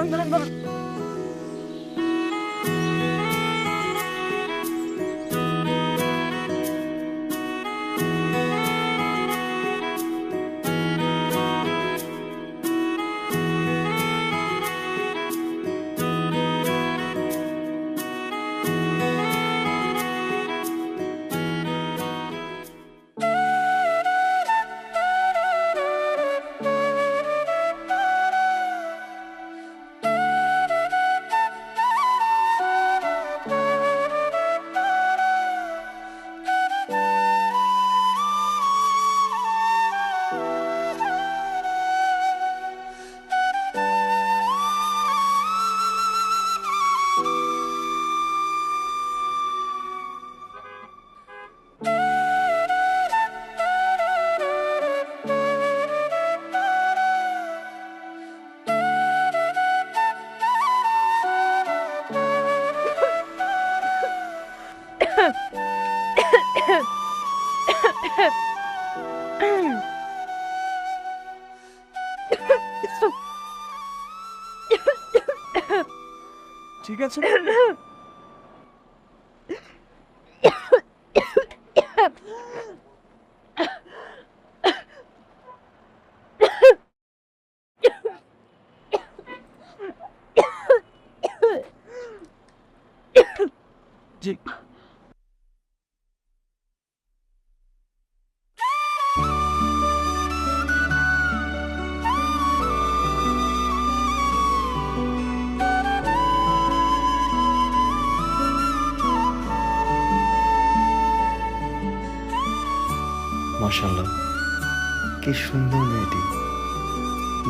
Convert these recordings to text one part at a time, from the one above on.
ধরেন ধরেন ধরেন। ঠিক আছে। জি। মাশাআল্লাহ, কি সুন্দর মেয়েটি।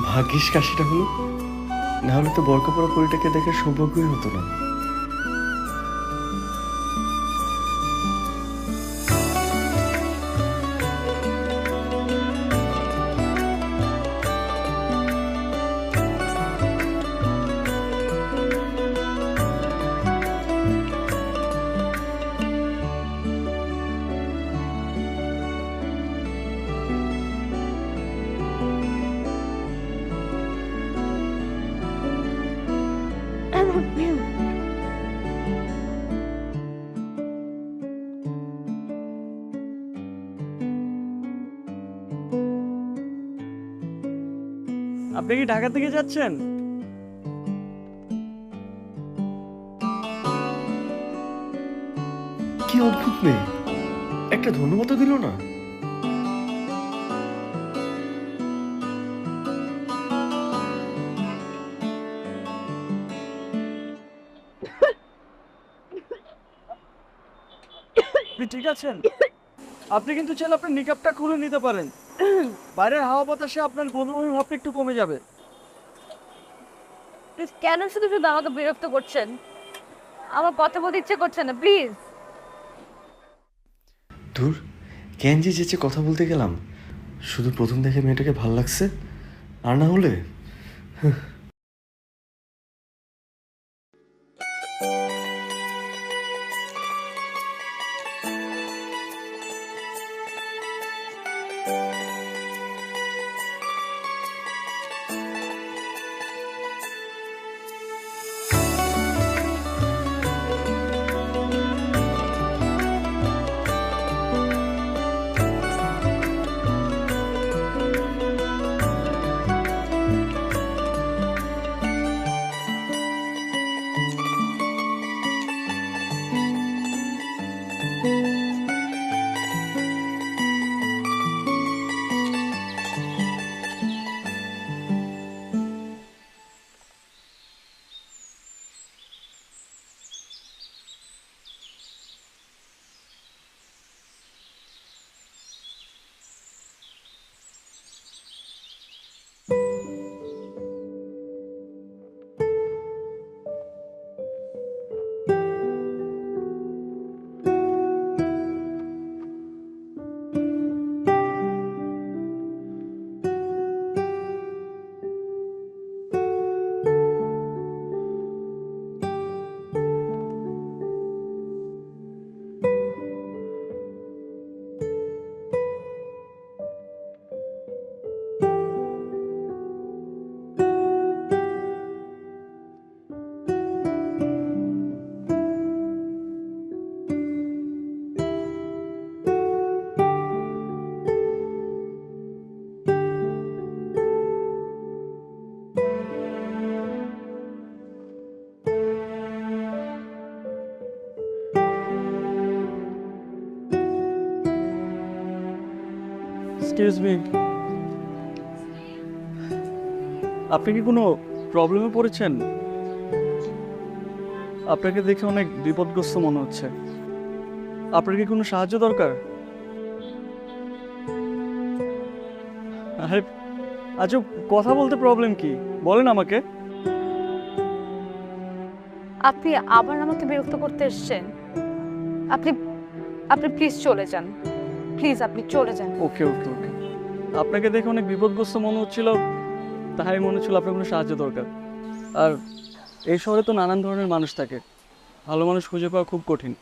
ভাগ্যিস কাশিটা হলো, না হলে তো বরকাপড়া পরিটাকে দেখার সৌভাগ্যই হতো না। আপনি কি ঢাকা থেকে যাচ্ছেন? কি অদ্ভুত মেয়ে, একটা ধন্যবাদও দিল না। আপনি ঠিক আছেন? আপনি কিন্তু চাইলে আপনার নিকাবটা খুলে নিতে পারেন। বাইরের হাওয়া বাতাসে আপনার বমি ভাবটা একটু কমে যাবে। প্লিজ কেন শুধু শুধু আমাকে বিরক্ত করছেন? আমার কথা বলতে ইচ্ছে করছে না, প্লিজ। ধুর, কেন যে যেচে কথা বলতে গেলাম। শুধু প্রথম দেখে মেয়েটাকে ভাল লাগছে, আর না হলে এক্সকিউজ মি, আপনি কি কোনো প্রবলেমে পড়েছেন? আপনাকে দেখে অনেক বিপদগ্রস্ত মনে হচ্ছে। আপনার কি কোনো সাহায্য দরকার? আরে আচ্ছা, কথা বলতে প্রবলেম কি বলেন আমাকে। আপনি আবার আমাকে বিরক্ত করতে এসেছেন। আপনি আপনি প্লিজ চলে যান, প্লিজ আপনি চলে যান। ওকে ওকে ওকে, আপনাকে দেখে অনেক বিপদগ্রস্ত মনে হচ্ছিল, তাই মনে হচ্ছিল আপনার কোনো সাহায্য দরকার। আর এই শহরে তো নানান ধরনের মানুষ থাকে, ভালো মানুষ খুঁজে পাওয়া খুব কঠিন।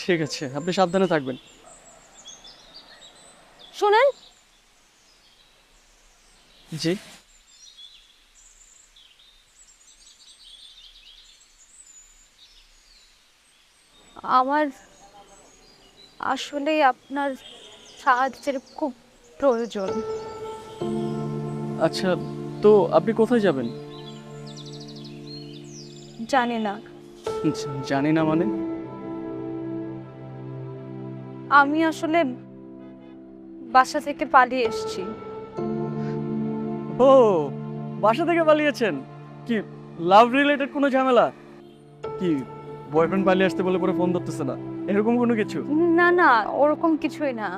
ঠিক আছে, আপনি সাবধানে থাকবেন। শুনেন, জি, আমার আসলে আপনার সাহায্যের খুব প্রয়োজন। আচ্ছা, তো আপনি কোথায় যাবেন? জানি না, জানি না মানে? আমি আসলে বাসা থেকে পালিয়ে এসেছি। ও, বাসা থেকে পালিয়েছেন? কি লাভ রিলেটেড কোনো ঝামেলা? কি বয়ফ্রেন্ড পালিয়ে আসতে বলে পরে ফোন ধরতেছে না, এরকম কোনো কিছু? না না, ওরকম কিছুই না,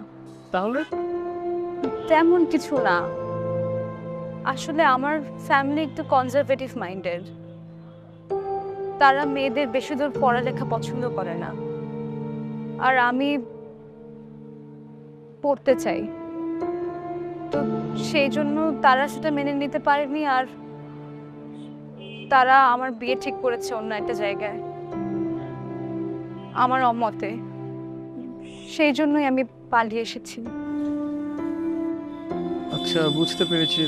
তাহলে? তেমন কিছু না। আসলে আমার ফ্যামিলি একটু কনজারভেটিভ মাইন্ডেড। তারা মেয়েদের বেশি দূর পড়ালেখা পছন্দ করে না, আর আমি পড়তে চাই, তো সেই জন্য তারা সেটা মেনে নিতে পারেনি, আর তারা আমার বিয়ে ঠিক করেছে অন্য একটা জায়গায় আমার অমতে। সেই জন্যই আমি পালিয়ে এসেছি। আচ্ছা, বুঝতে পেরেছি।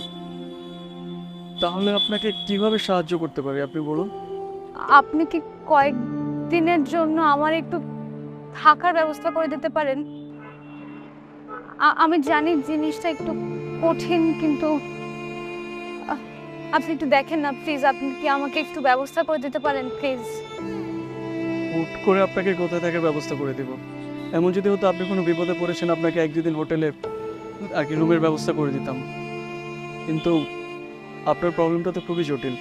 তাহলে আপনাকে কিভাবে সাহায্য করতে পারি আপনি বলুন। আপনি কি কয়েকদিনের জন্য আমার একটু থাকার ব্যবস্থা করে দিতে পারেন? আমি জানি জিনিসটা একটু কঠিন, কিন্তু আপনি একটু দেখেন না প্লিজ। আপনি কি আমাকে একটু ব্যবস্থা করে দিতে পারেন প্লিজ? হুট করে আপনাকে কোথায় থাকার ব্যবস্থা করে দেব? এমন যদি হতো আপনি কোনো বিপদে পড়েছেন, আপনাকে এক দুদিন হোটেলে আর কি রুমের ব্যবস্থা করে দিতাম, কিন্তু আপনার প্রবলেমটা তো খুবই জটিল।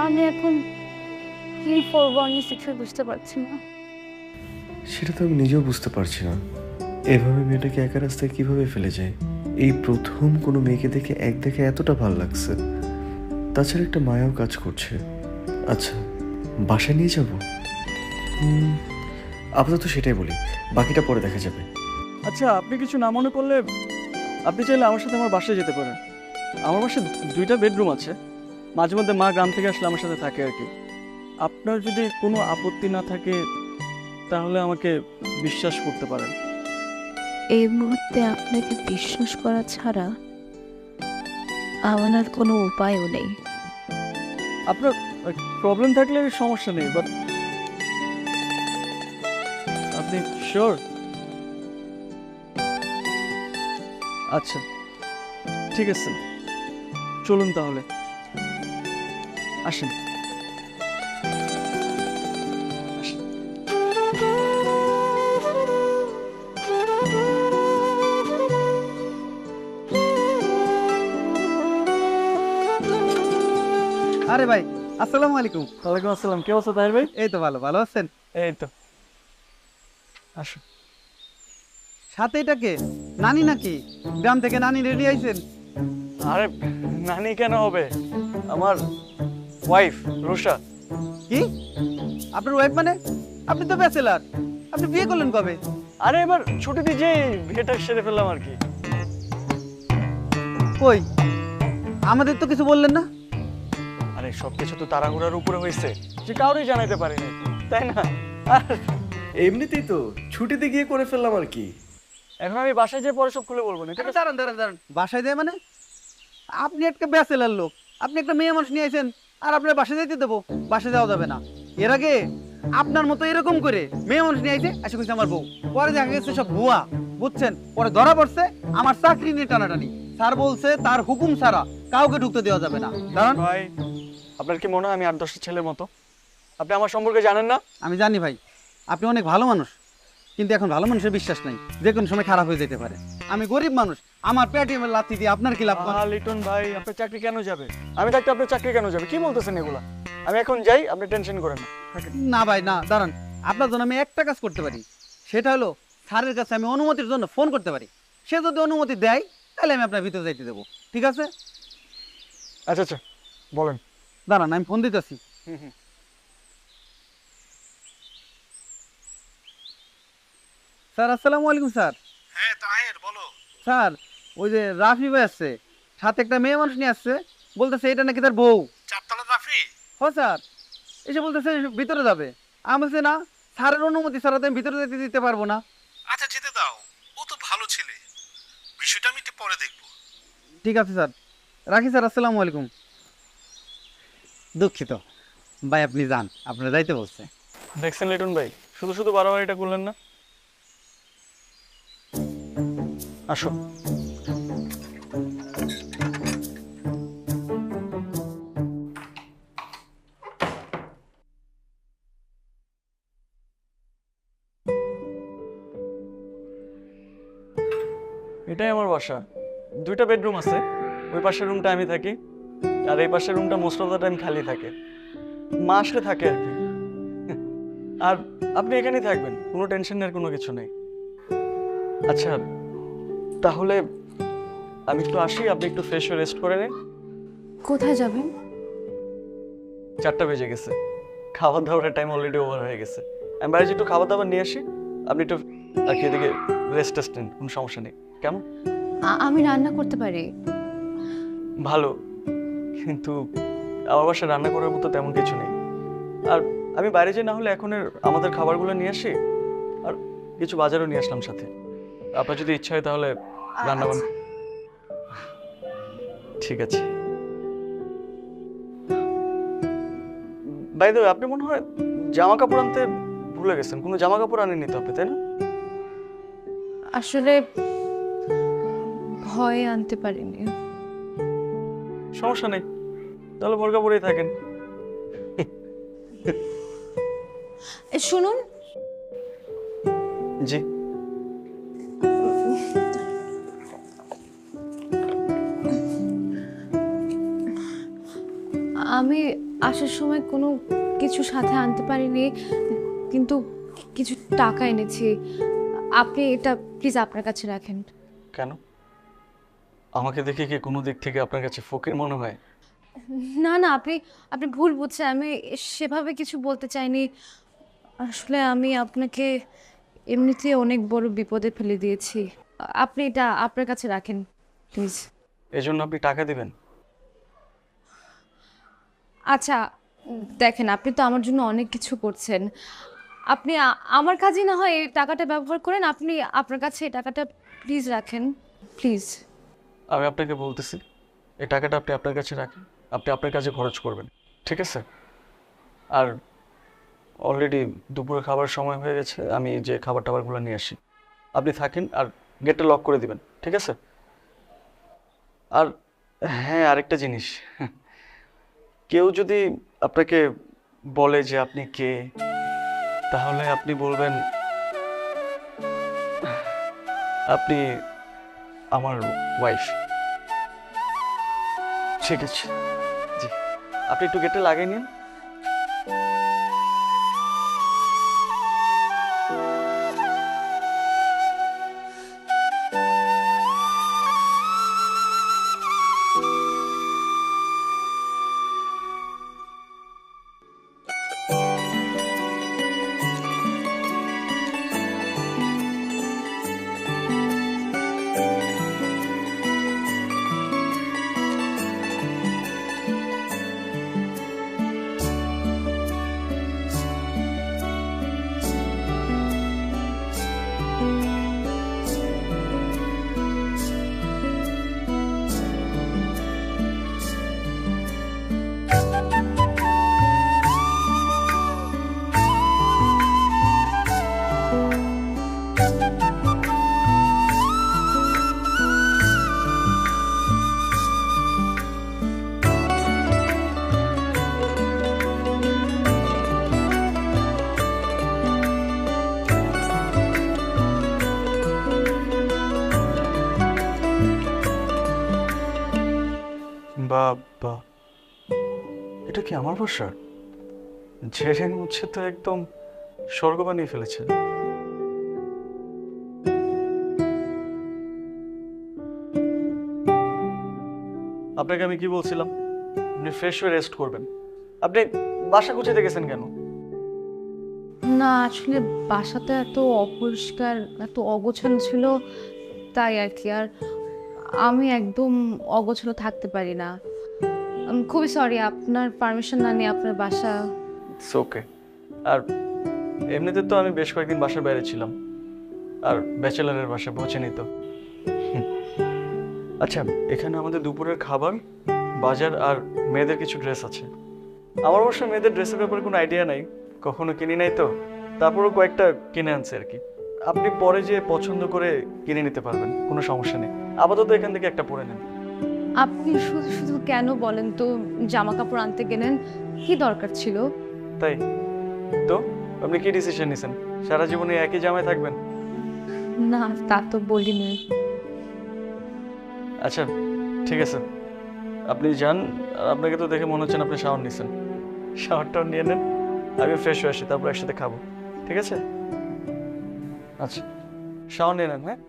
আমি এখন কি করবো আমি কিছুই বুঝতে পারছি না। সেটা তো আমি নিজেও বুঝতে পারছি না, এভাবে মেয়েটাকে একা রাস্তায় কিভাবে ফেলে যায়। এই প্রথম কোনো মেয়েকে দেখে এক দেখে এতটা ভালো লাগছে, তাছাড়া একটা মায়াও কাজ করছে। আচ্ছা, বাসায় নিয়ে যাব? আপাতত সেটাই বলি, বাকিটা পরে দেখা যাবে। আচ্ছা, আপনি কিছু না মনে করলে আপনি চাইলে আমার সাথে আমার বাসায় যেতে পারেন। আমার বাসায় 2টা বেডরুম আছে, মাঝে মধ্যে মা গ্রাম থেকে আসলে আমার সাথে থাকে আর কি। আপনার যদি কোনো আপত্তি না থাকে তাহলে আমাকে বিশ্বাস করতে পারেন। এই মুহূর্তে আপনাকে বিশ্বাস করা ছাড়া আমার আর কোনো উপায়ও নেই। আপনার প্রবলেম থাকলে সমস্যা নেই, বাট আপনি শিওর? আচ্ছা ঠিক আছে, চলুন তাহলে, আসেন। আরে ভাই, আসসালামু আলাইকুম। ওয়ালাইকুম আসসালাম, কে অবস্থা তাহির ভাই? এই তো ভালো, ভালো আছেন? এই তো, আসো। সাথে এটা কে? নানি নাকি? গ্রাম থেকে নানি রেডি আইছেন? আরে নানি কেন হবে, আমার ওয়াইফ রুষা। কি আপনার ওয়াইফ মানে? আপনি তো ব্যাচেলার, আপনি বিয়ে করলেন কবে? আরে এবার ছুটিতে যে বিয়েটা সেরে ফেললাম আর কি। কই আমাদের তো কিছু বললেন না? আরে সবকিছু তো তাড়াহুড়ার উপরে হয়েছে, যে কাউরেই জানাইতে পারিনি, তাই না? আর এমনিতেই তো ছুটিতে গিয়ে করে ফেললাম আর কি। এখন আমি বাসায় যেয়ে পরে সব খুলে বলবো না, ঠিক আছে? দাঁড়ান দাঁড়ান দাঁড়ান, বাসায় যায় মানে? আপনি একটা ব্যাচেলার লোক, আপনি একটা মেয়ে মানুষ নিয়ে আইছেন, আর আপনার বাসায় যাইতে দেবো? বাসায় যাওয়া যাবে না। এর আগে আপনার মতো এরকম করে মেয়ে মানুষ নিয়ে আইছে, এসে কইছে আমার বউ, পরে দেখা গেছে সব ভুয়া, বুঝছেন? পরে ধরা পড়ছে আমার চাকরি নিয়ে টানাটানি। স্যার বলছে তার হুকুম ছাড়া কাউকে ঢুকতে দেওয়া যাবে না। দাঁড়ান। ভাই, আপনার কি মনে হয় আমি 8-10টা ছেলের মতো? আপনি আমার সম্পর্কে জানেন না? আমি জানি ভাই, আপনি অনেক ভালো মানুষ, কিন্তু এখন ভালো মানুষের বিশ্বাস নাই, যে কোনো সময় খারাপ হয়ে যেতে পারে। আমি গরিব মানুষ, আমার পেটে লাথি দিয়ে আপনার কি লাভ? লিটন ভাই, আপনার চাকরি কেন যাবে? আমি থাকতে আপনার চাকরি কেন যাবে? কি বলতেছেন এগুলা? আমি এখন যাই, আপনি টেনশন করেন না। থাকেন। না ভাই না, দাঁড়ান, আপনার জন্য আমি একটা কাজ করতে পারি, সেটা হলো স্যারের কাছে আমি অনুমতির জন্য ফোন করতে পারি। সে যদি অনুমতি দেয় তাহলে আমি আপনার ভিতরে যাইতে দেবো, ঠিক আছে? আচ্ছা আচ্ছা, বলেন। দাঁড়ান, আমি ফোন দিতেছি। স্যার আসসালামু আলাইকুম স্যার। হ্যাঁ তাহের বলো। স্যার ওই যে রাফি ভাই আসছে, সাথে একটা মেয়ে মানুষ নিয়ে আসছে, বলতেছে এটা নাকি তার বউ। চারতলা রাফি? হ স্যার, এসে বলতেছে ভিতরে যাবে। আমি বলছি না, স্যারের অনুমতি ছাড়া তো আমি ভিতরে যেতে দিতে পারবো না। আচ্ছা যেতে দাও, ও তো ভালো ছেলে, বিষয়টা আমি একটু পরে দেখবো। ঠিক আছে স্যার, রাখি স্যার, আসসালামু আলাইকুম। দুঃখিত ভাই, আপনি যান, আপনারা যাইতে বলছে। দেখছেন লিটন ভাই, শুধু শুধু বারবার এটা করলেন না। আসো। এটাই আমার বাসা। 2টা বেডরুম আছে। ওই পাশের রুমটা আমি থাকি, আর এই পাশের রুমটা মোস্ট অফ দ্য টাইম খালি থাকে। মা আসলে থাকে আর কি। আর আপনি এখানেই থাকবেন, কোনো টেনশনের কোনো কিছু নেই। আচ্ছা তাহলে আমি একটু আসি, আপনি একটু ফ্রেশ হয়ে রেস্ট করে নিন। কোথায় যাবেন? 4টা বেজে গেছে, খাবার দাবারের টাইম অলরেডি ওভার হয়ে গেছে। আমি বাইরে যে একটু খাবার দাবার নিয়ে আসি, আপনি একটু আর কি এদিকে রেস্ট টেস্ট নিন, কোনো সমস্যা নেই। কেমন? আমি রান্না করতে পারি। ভালো, কিন্তু আমার বাসায় রান্না করার মতো তেমন কিছু নেই। আর আমি বাইরে যে না হলে এখন আমাদের খাবারগুলো নিয়ে আসি, আর কিছু বাজারও নিয়ে আসলাম সাথে। আপনার যদি ইচ্ছা হয় তাহলে রান্না বান্না। ঠিক আছে। বাই দ্য ওয়ে, আপনি মনে হয় জামা কাপড় আনতে ভুলে গেছেন। কোনো জামা কাপড় আনেননি তো আপনি, তাই না? আসলে ভয়ে আনতে পারিনি। সমস্যা নেই, তাহলে বোরকা পরেই থাকেন। শুনুন, জি। আমি আসার সময় কোনো কিছু সাথে আনতে পারিনি, কিন্তু কিছু টাকা এনেছি। আপনি এটা প্লিজ আপনার কাছে রাখেন। কেন? আমাকে দেখে কি কোনো দিক থেকে আপনার কাছে ফকির মনে হয়? না না, আপনি আপনি ভুল বুঝছেন। আমি সেভাবে কিছু বলতে চাইনি। আসলে আমি আপনাকে এমনিতেই অনেক বড় বিপদে ফেলে দিয়েছি। আপনি এটা আপনার কাছে রাখেন প্লিজ। এজন্য আপনি টাকা দিবেন? আচ্ছা দেখেন, আপনি তো আমার জন্য অনেক কিছু করছেন। আপনি আমার কাজে না হয় এই টাকাটা ব্যবহার করেন। আপনি আপনার কাছে এই টাকাটা প্লিজ রাখেন, প্লিজ। আমি আপনাকে বলতেছি, এই টাকাটা আপনি আপনার কাছে রাখেন, আপনি আপনার কাছে খরচ করবেন, ঠিক আছে? আর অলরেডি দুপুরে খাবার সময় হয়ে গেছে, আমি যে খাবার টাবারগুলো নিয়ে আসি। আপনি থাকেন আর গেটটা লক করে দিবেন, ঠিক আছে? আর হ্যাঁ, আরেকটা জিনিস, কেউ যদি আপনাকে বলে যে আপনি কে, তাহলে আপনি বলবেন আপনি আমার ওয়াইফ, ঠিক আছে? জি, আপনি একটু গেটে লাগিয়ে নিন। কি আমার বাসা? ঝেড়ে মুছে তো একদম স্বর্গ বানিয়ে ফেলেছে। আপনাকে আমি কি বলছিলাম, আপনি ফ্রেশ হয়ে রেস্ট করবেন। আপনি বাসা গুছাইতে গেছেন কেন? না আসলে বাসাটা এত অপরিষ্কার, এত অগোছালো ছিল, তাই আর কি। আর আমি একদম অগোছালো থাকতে পারি না। আমি খুবই সরি, আপনার পারমিশন না নিয়ে আপনার বাসা। It's okay. আর এমনিতে তো আমি বেশ কয়েকদিন বাসার বাইরে ছিলাম, আর ব্যাচেলারের বাসা বোঝেনি তো। আচ্ছা, এখানে আমাদের দুপুরের খাবার, বাজার আর মেয়েদের কিছু ড্রেস আছে। আমার অবশ্য মেয়েদের ড্রেসের ব্যাপারে কোনো আইডিয়া নাই, কখনো কিনি নাই তো, তারপরও কয়েকটা কিনে আনছে আর কি। আপনি পরে যে পছন্দ করে কিনে নিতে পারবেন, কোনো সমস্যা নেই। আপাতত এখান থেকে একটা পরে নেন। আপনি শুধু শুধু কেন বলেন তো জামা কাপড় আনতে গেলেন? কি দরকার ছিল? তাই তো আপনি কি ডিসিশন নিছেন, সারা জীবনে একই জামায় থাকবেন? না তা তো বলিনি। আচ্ছা ঠিক আছে, আপনি যান। আর আপনাকে তো দেখে মনে হচ্ছে না আপনি শাওয়ার নিছেন। শাওয়ারটাও নিয়ে নেন, আমি ফ্রেশ হয়ে আসি, তারপর একসাথে খাবো, ঠিক আছে? আচ্ছা, শাওয়ার নিয়ে নেন। হ্যাঁ,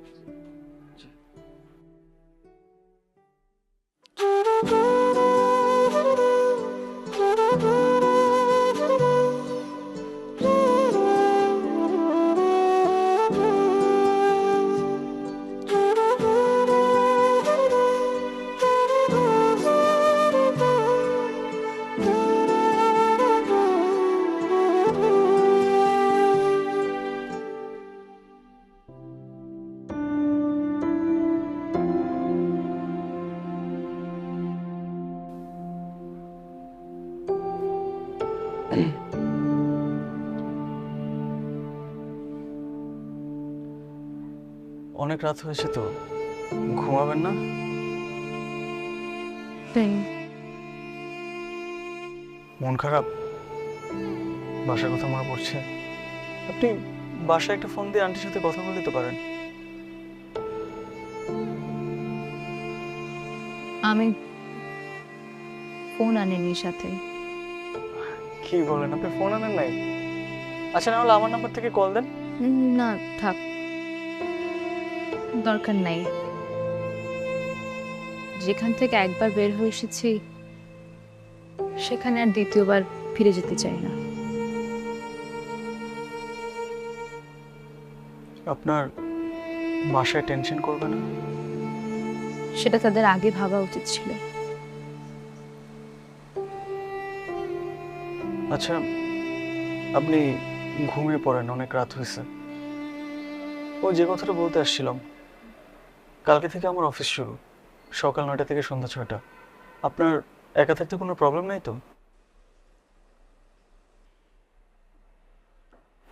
অনেক রাত হয়েছে তো, ঘুমাবেন না? মন খারাপ? বাসার কথা মনে পড়ছে? আপনি বাসায় একটা ফোন দিয়ে আন্টির সাথে কথা বলে দিতে পারেন। আমি ফোন আনিনি সাথে। কি বলেন, আপনি ফোন আনেন নাই? আচ্ছা, না হলে আমার নাম্বার থেকে কল দেন। না থাক, দরকার নাই। যেখান থেকে একবার বের হয়ে এসেছি সেখানে আর দ্বিতীয়বার ফিরে যেতে চাই না। আপনার বাসায় টেনশন করবে না? সেটা তাদের আগে ভাবা উচিত ছিল। আচ্ছা, আপনি ঘুমিয়ে পড়েন, অনেক রাত হয়েছে। ও যে কথাটা বলতে আসছিলাম, কালকে থেকে আমার অফিস শুরু, সকাল 9টা থেকে সন্ধ্যা 6টা। আপনার একা থাকতে কোনো প্রবলেম নাই তো?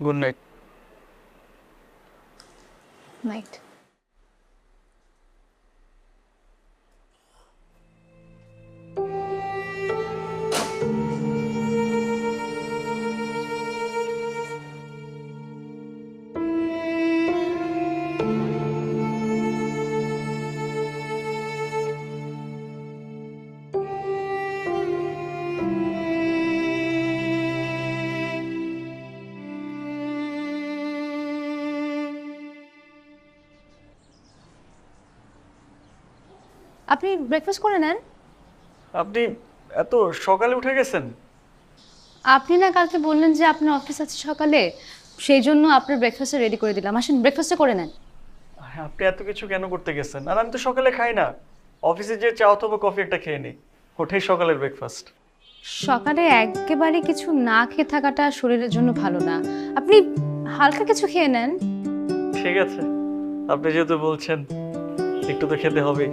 Good night. নাইট। আপনি ব্রেকফাস্ট করে নেন। আপনি এত সকালে উঠে গেছেন? আপনি না কালকে বললেন যে আপনার অফিস আছে সকালে, সেই জন্য আপনার ব্রেকফাস্টটা রেডি করে দিলাম। আসেন ব্রেকফাস্টটা করে নেন। আরে, আপনি এত কিছু কেন করতে গেছেন? আর আমি তো সকালে খাই না, অফিসে যে চা অথবা কফি একটা খেয়ে নিই, ওটাই সকালের ব্রেকফাস্ট। সকালে একেবারে কিছু না খেয়ে থাকাটা শরীরের জন্য ভালো না। আপনি হালকা কিছু খেয়ে নেন। ঠিক আছে, আপনি যেহেতু বলছেন, একটু তো খেতে হবেই।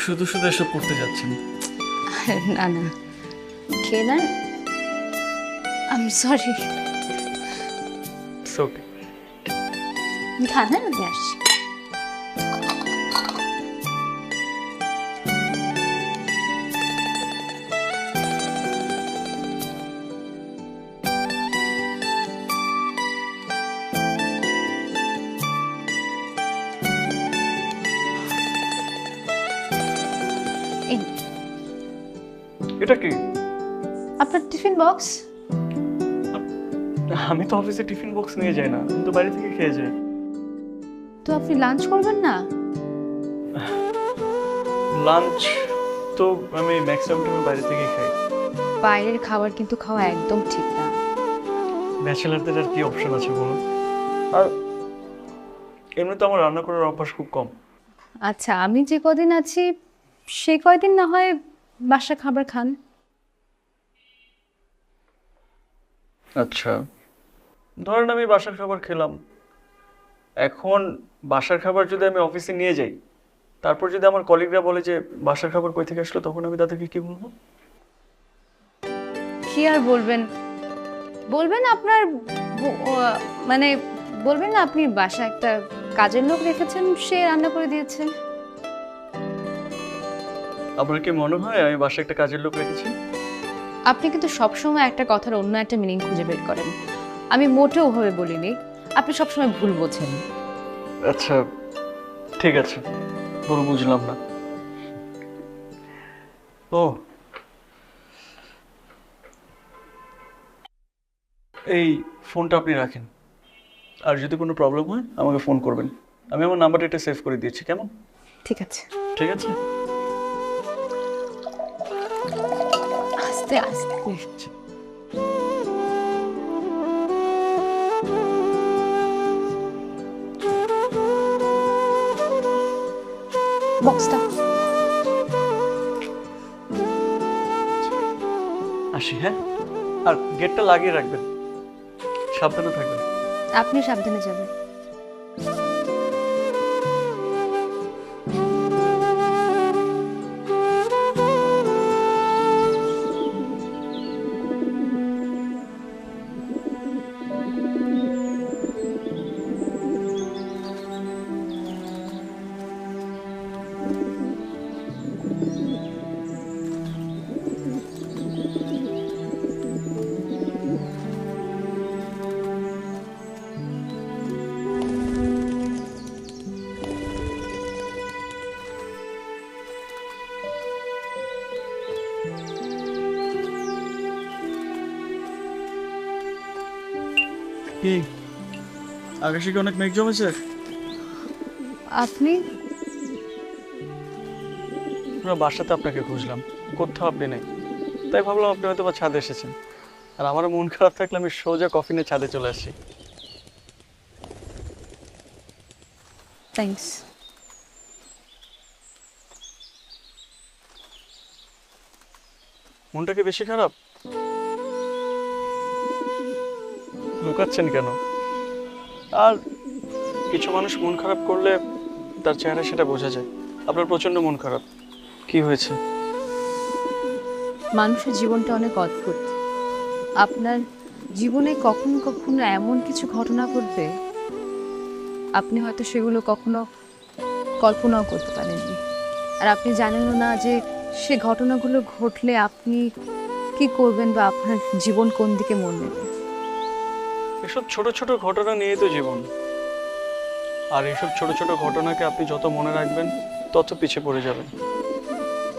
শুধু শুধু এসব করতে যাচ্ছেন? না না, খেয়ে নেন। I am sorry. It's okay. খান না, আমি আসছি। এটা কি? আপনার টিফিন বক্স। আমি তো অফিসে টিফিন বক্স নিয়ে যাই না, আমি তো বাড়ি থেকে খেয়ে যাই। তো আপনি লাঞ্চ করবেন না? লাঞ্চ তো আমি ম্যাক্সিমাম টাইম বাইরে থেকে খাই। বাইরের খাবার কিন্তু খাওয়া একদম ঠিক না। ব্যাচেলারদের আর কি অপশন আছে বলুন? আর এমনি তো আমার রান্না করার অভ্যাস খুব কম। আচ্ছা, আমি যে কদিন আছি সে কয়দিন না হয় বাসা খাবার খান। আচ্ছা, ধরেন আমি বাসার খাবার খেলাম, এখন বাসার খাবার যদি আমি অফিসে নিয়ে যাই, তারপর যদি আমার কলিগরা বলে যে বাসার খাবার কই থেকে আসলো, তখন আমি তাদেরকে কি বলবো? কি আর বলবেন? বলবেন আপনার মানে বলবেন না আপনি বাসা একটা কাজের লোক রেখেছেন, সে রান্না করে দিয়েছে। আপনার কি মনে হয় আমি বাসায় একটা কাজের লোক রেখেছি? আপনি কিন্তু সবসময় একটা কথার অন্য একটা মিনিং খুঁজে বের করেন। আমি মোটেও ওভাবে বলিনি, আপনি সবসময় ভুল বোঝেন। আচ্ছা ঠিক আছে, পুরো বুঝলাম না। ও, এই ফোনটা আপনি রাখেন, আর যদি কোনো প্রবলেম হয় আমাকে ফোন করবেন। আমি আমার নাম্বারটা এটা সেভ করে দিয়েছি, কেমন? ঠিক আছে। ঠিক আছে। আস্তে আস্তে। বক্সটা। আসি, হ্যাঁ? আর গেটটা লাগিয়ে রাখবেন, সাবধানে থাকবেন। আপনি সাবধানে যাবেন। কি আকাশে কি অনেক মেঘ জমেছে? আপনি? পুরো বাসাতে আপনাকে খুঁজলাম, কোথাও আপনি নেই, তাই ভাবলাম আপনি হয়তো বা ছাদে এসেছেন। আর আমারও মন খারাপ থাকলে আমি সোজা কফি নিয়ে ছাদে চলে আসি। থ্যাঙ্কস। মনটা কি বেশি খারাপ? লুকাচ্ছেন কেন? আর কিছু মানুষ মন খারাপ করলে তার চেহারা সেটা বোঝা যায়। আপনার প্রচন্ড মন খারাপ, কি হয়েছে? মানুষের জীবনটা অনেক অদ্ভুত। আপনার জীবনে কখনো কখনো এমন কিছু ঘটনা ঘটবে, আপনি হয়তো সেগুলো কখনো কল্পনাও করতে পারেননি। আর আপনি জানেনও না যে সে ঘটনাগুলো ঘটলে আপনি কি করবেন বা আপনার জীবন কোন দিকে মোড় নেবে। এসব ছোট ছোট ঘটনা নিয়েই তো জীবন। আর এইসব ছোট ছোট ঘটনাকে আপনি যত মনে রাখবেন তত পিছিয়ে পড়ে যাবেন।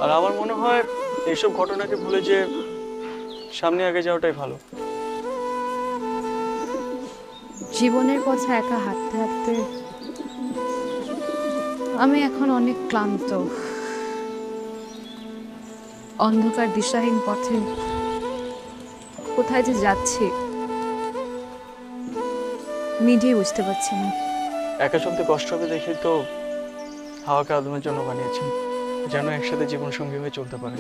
আর আমার মনে হয় এইসব ঘটনাকে ভুলে যে সামনে আগে যাওয়াটাই ভালো। জীবনের পথে একা হাঁটতে হাঁটতে আমি এখন অনেক ক্লান্ত। অন্ধকার দিশাহীন পথে কোথায় যে যাচ্ছি নিজেই বুঝতে পারছি না। একা চলতে কষ্ট হবে দেখে তো হাওয়াকে আদমের জন্য বানিয়েছেন, যেন একসাথে জীবন সঙ্গী হয়ে চলতে পারে।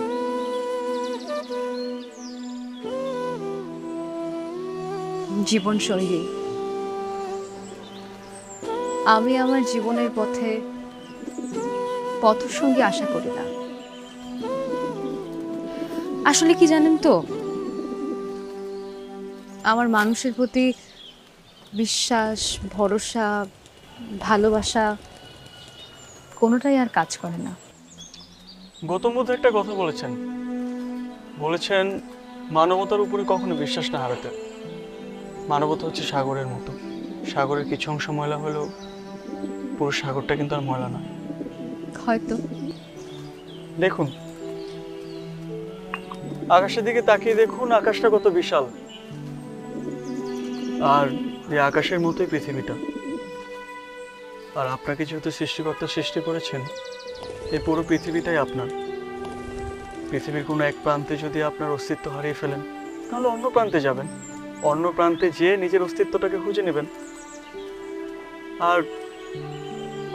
জীবন সঙ্গী। আমি আমার জীবনের পথে পথসঙ্গী আশা করি না। আসলে কি জানেন তো, আমার মানুষের প্রতি বিশ্বাস, ভরসা, ভালোবাসা কোনোটাই আর কাজ করে না। গৌতম বুদ্ধ একটা কথা বলেছেন, বলেছেন মানবতার উপরে কখনো বিশ্বাস না হারাতে। মানবতা হচ্ছে সাগরের মতো, সাগরের কিছু অংশ ময়লা হলেও পুরো সাগরটা কিন্তু আর ময়লা না। হয়তো। দেখুন আকাশের দিকে তাকিয়ে দেখুন, আকাশটা কত বিশাল। আর এই আকাশের মতোই পৃথিবীটা। আর আপনাকে যেহেতু সৃষ্টিকর্তা সৃষ্টি করেছেন, এই পুরো পৃথিবীটাই আপনার। পৃথিবীর কোনো এক প্রান্তে যদি আপনার অস্তিত্ব হারিয়ে ফেলেন, তাহলে অন্য প্রান্তে যাবেন। অন্য প্রান্তে যেয়ে নিজের অস্তিত্বটাকে খুঁজে নেবেন। আর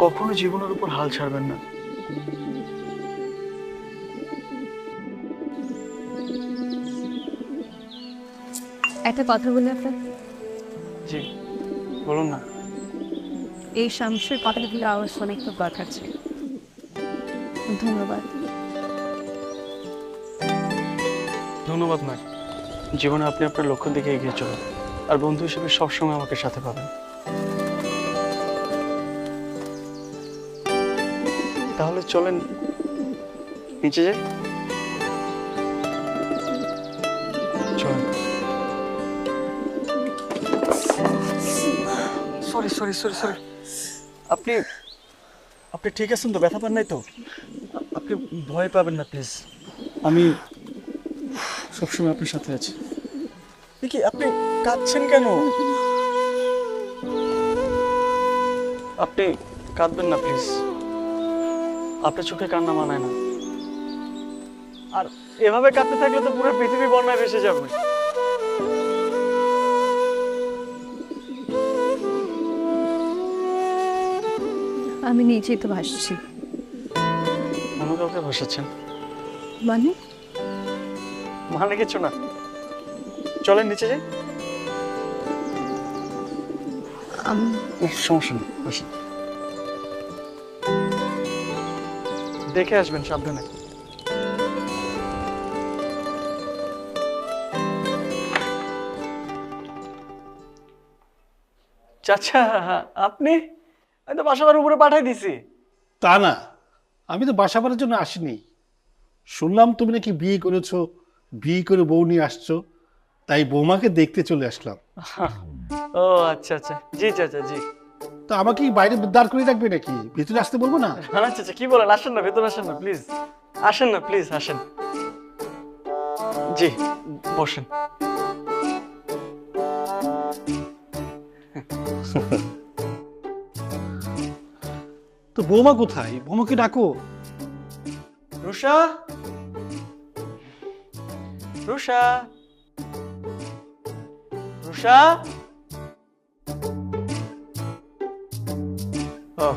কখনো জীবনের উপর হাল ছাড়বেন না। একটা কথা বলি আপনার, জি বলুন না। এই সামসের কথাগুলো আমার অনেক তো দরকার ছিল। ধন্যবাদ। ধন্যবাদ নয়, জীবনে আপনি আপনার লক্ষ্যের দিকে এগিয়ে চলুন। আর বন্ধু হিসেবে সবসময় আমাকে সাথে পাবেন। তাহলে চলেন নিচে যাই। চলেন। সরি সরি সরি সরি, আপনি আপনি ঠিক আছেন তো? ব্যথা পান নাই তো? আপনি ভয় পাবেন না প্লিজ, আমি সবসময় আপনার সাথে আছি। দেখি আপনি কাঁদছেন কেন? আপনি কাঁদবেন না প্লিজ, আপনার চোখে কান্না মানায় না। আর এভাবে কাঁদতে থাকলে তো পুরো পৃথিবী বন্যায় ভেসে যাবে। আমি নিচেই তো ভাসছি। অন্য কাউকে ভাসাচ্ছেন? মানে মানে কিছু না, চলেন নিচে যাই। সমস্যা নেই, আসেন। দেখে আসবেন, সাবধানে। চাচা আপনি? আমি তো বাসাবার উপরে পাঠাই দিছি। তা না, আমি তো বাসা বাড়ার জন্য আসিনি। শুনলাম তুমি নাকি বিয়ে করেছো, বিয়ে করে বউ নিয়ে আসছো, তাই বৌমাকে দেখতে চলে আসলাম। ও আচ্ছা আচ্ছা, জি চাচা জি। তো আমাকে কি বাইরে দাঁড় করে রাখবে নাকি? ভিতরে আসতে বলবো না? না চাচা, কি বলেন, আসেন না, ভেতরে আসেন না প্লিজ। আসেন না প্লিজ, আসেন। জি বসেন। তো বৌমা কোথায়? বৌমাকে ডাকো। রুষা, রুষা, রুষা। ও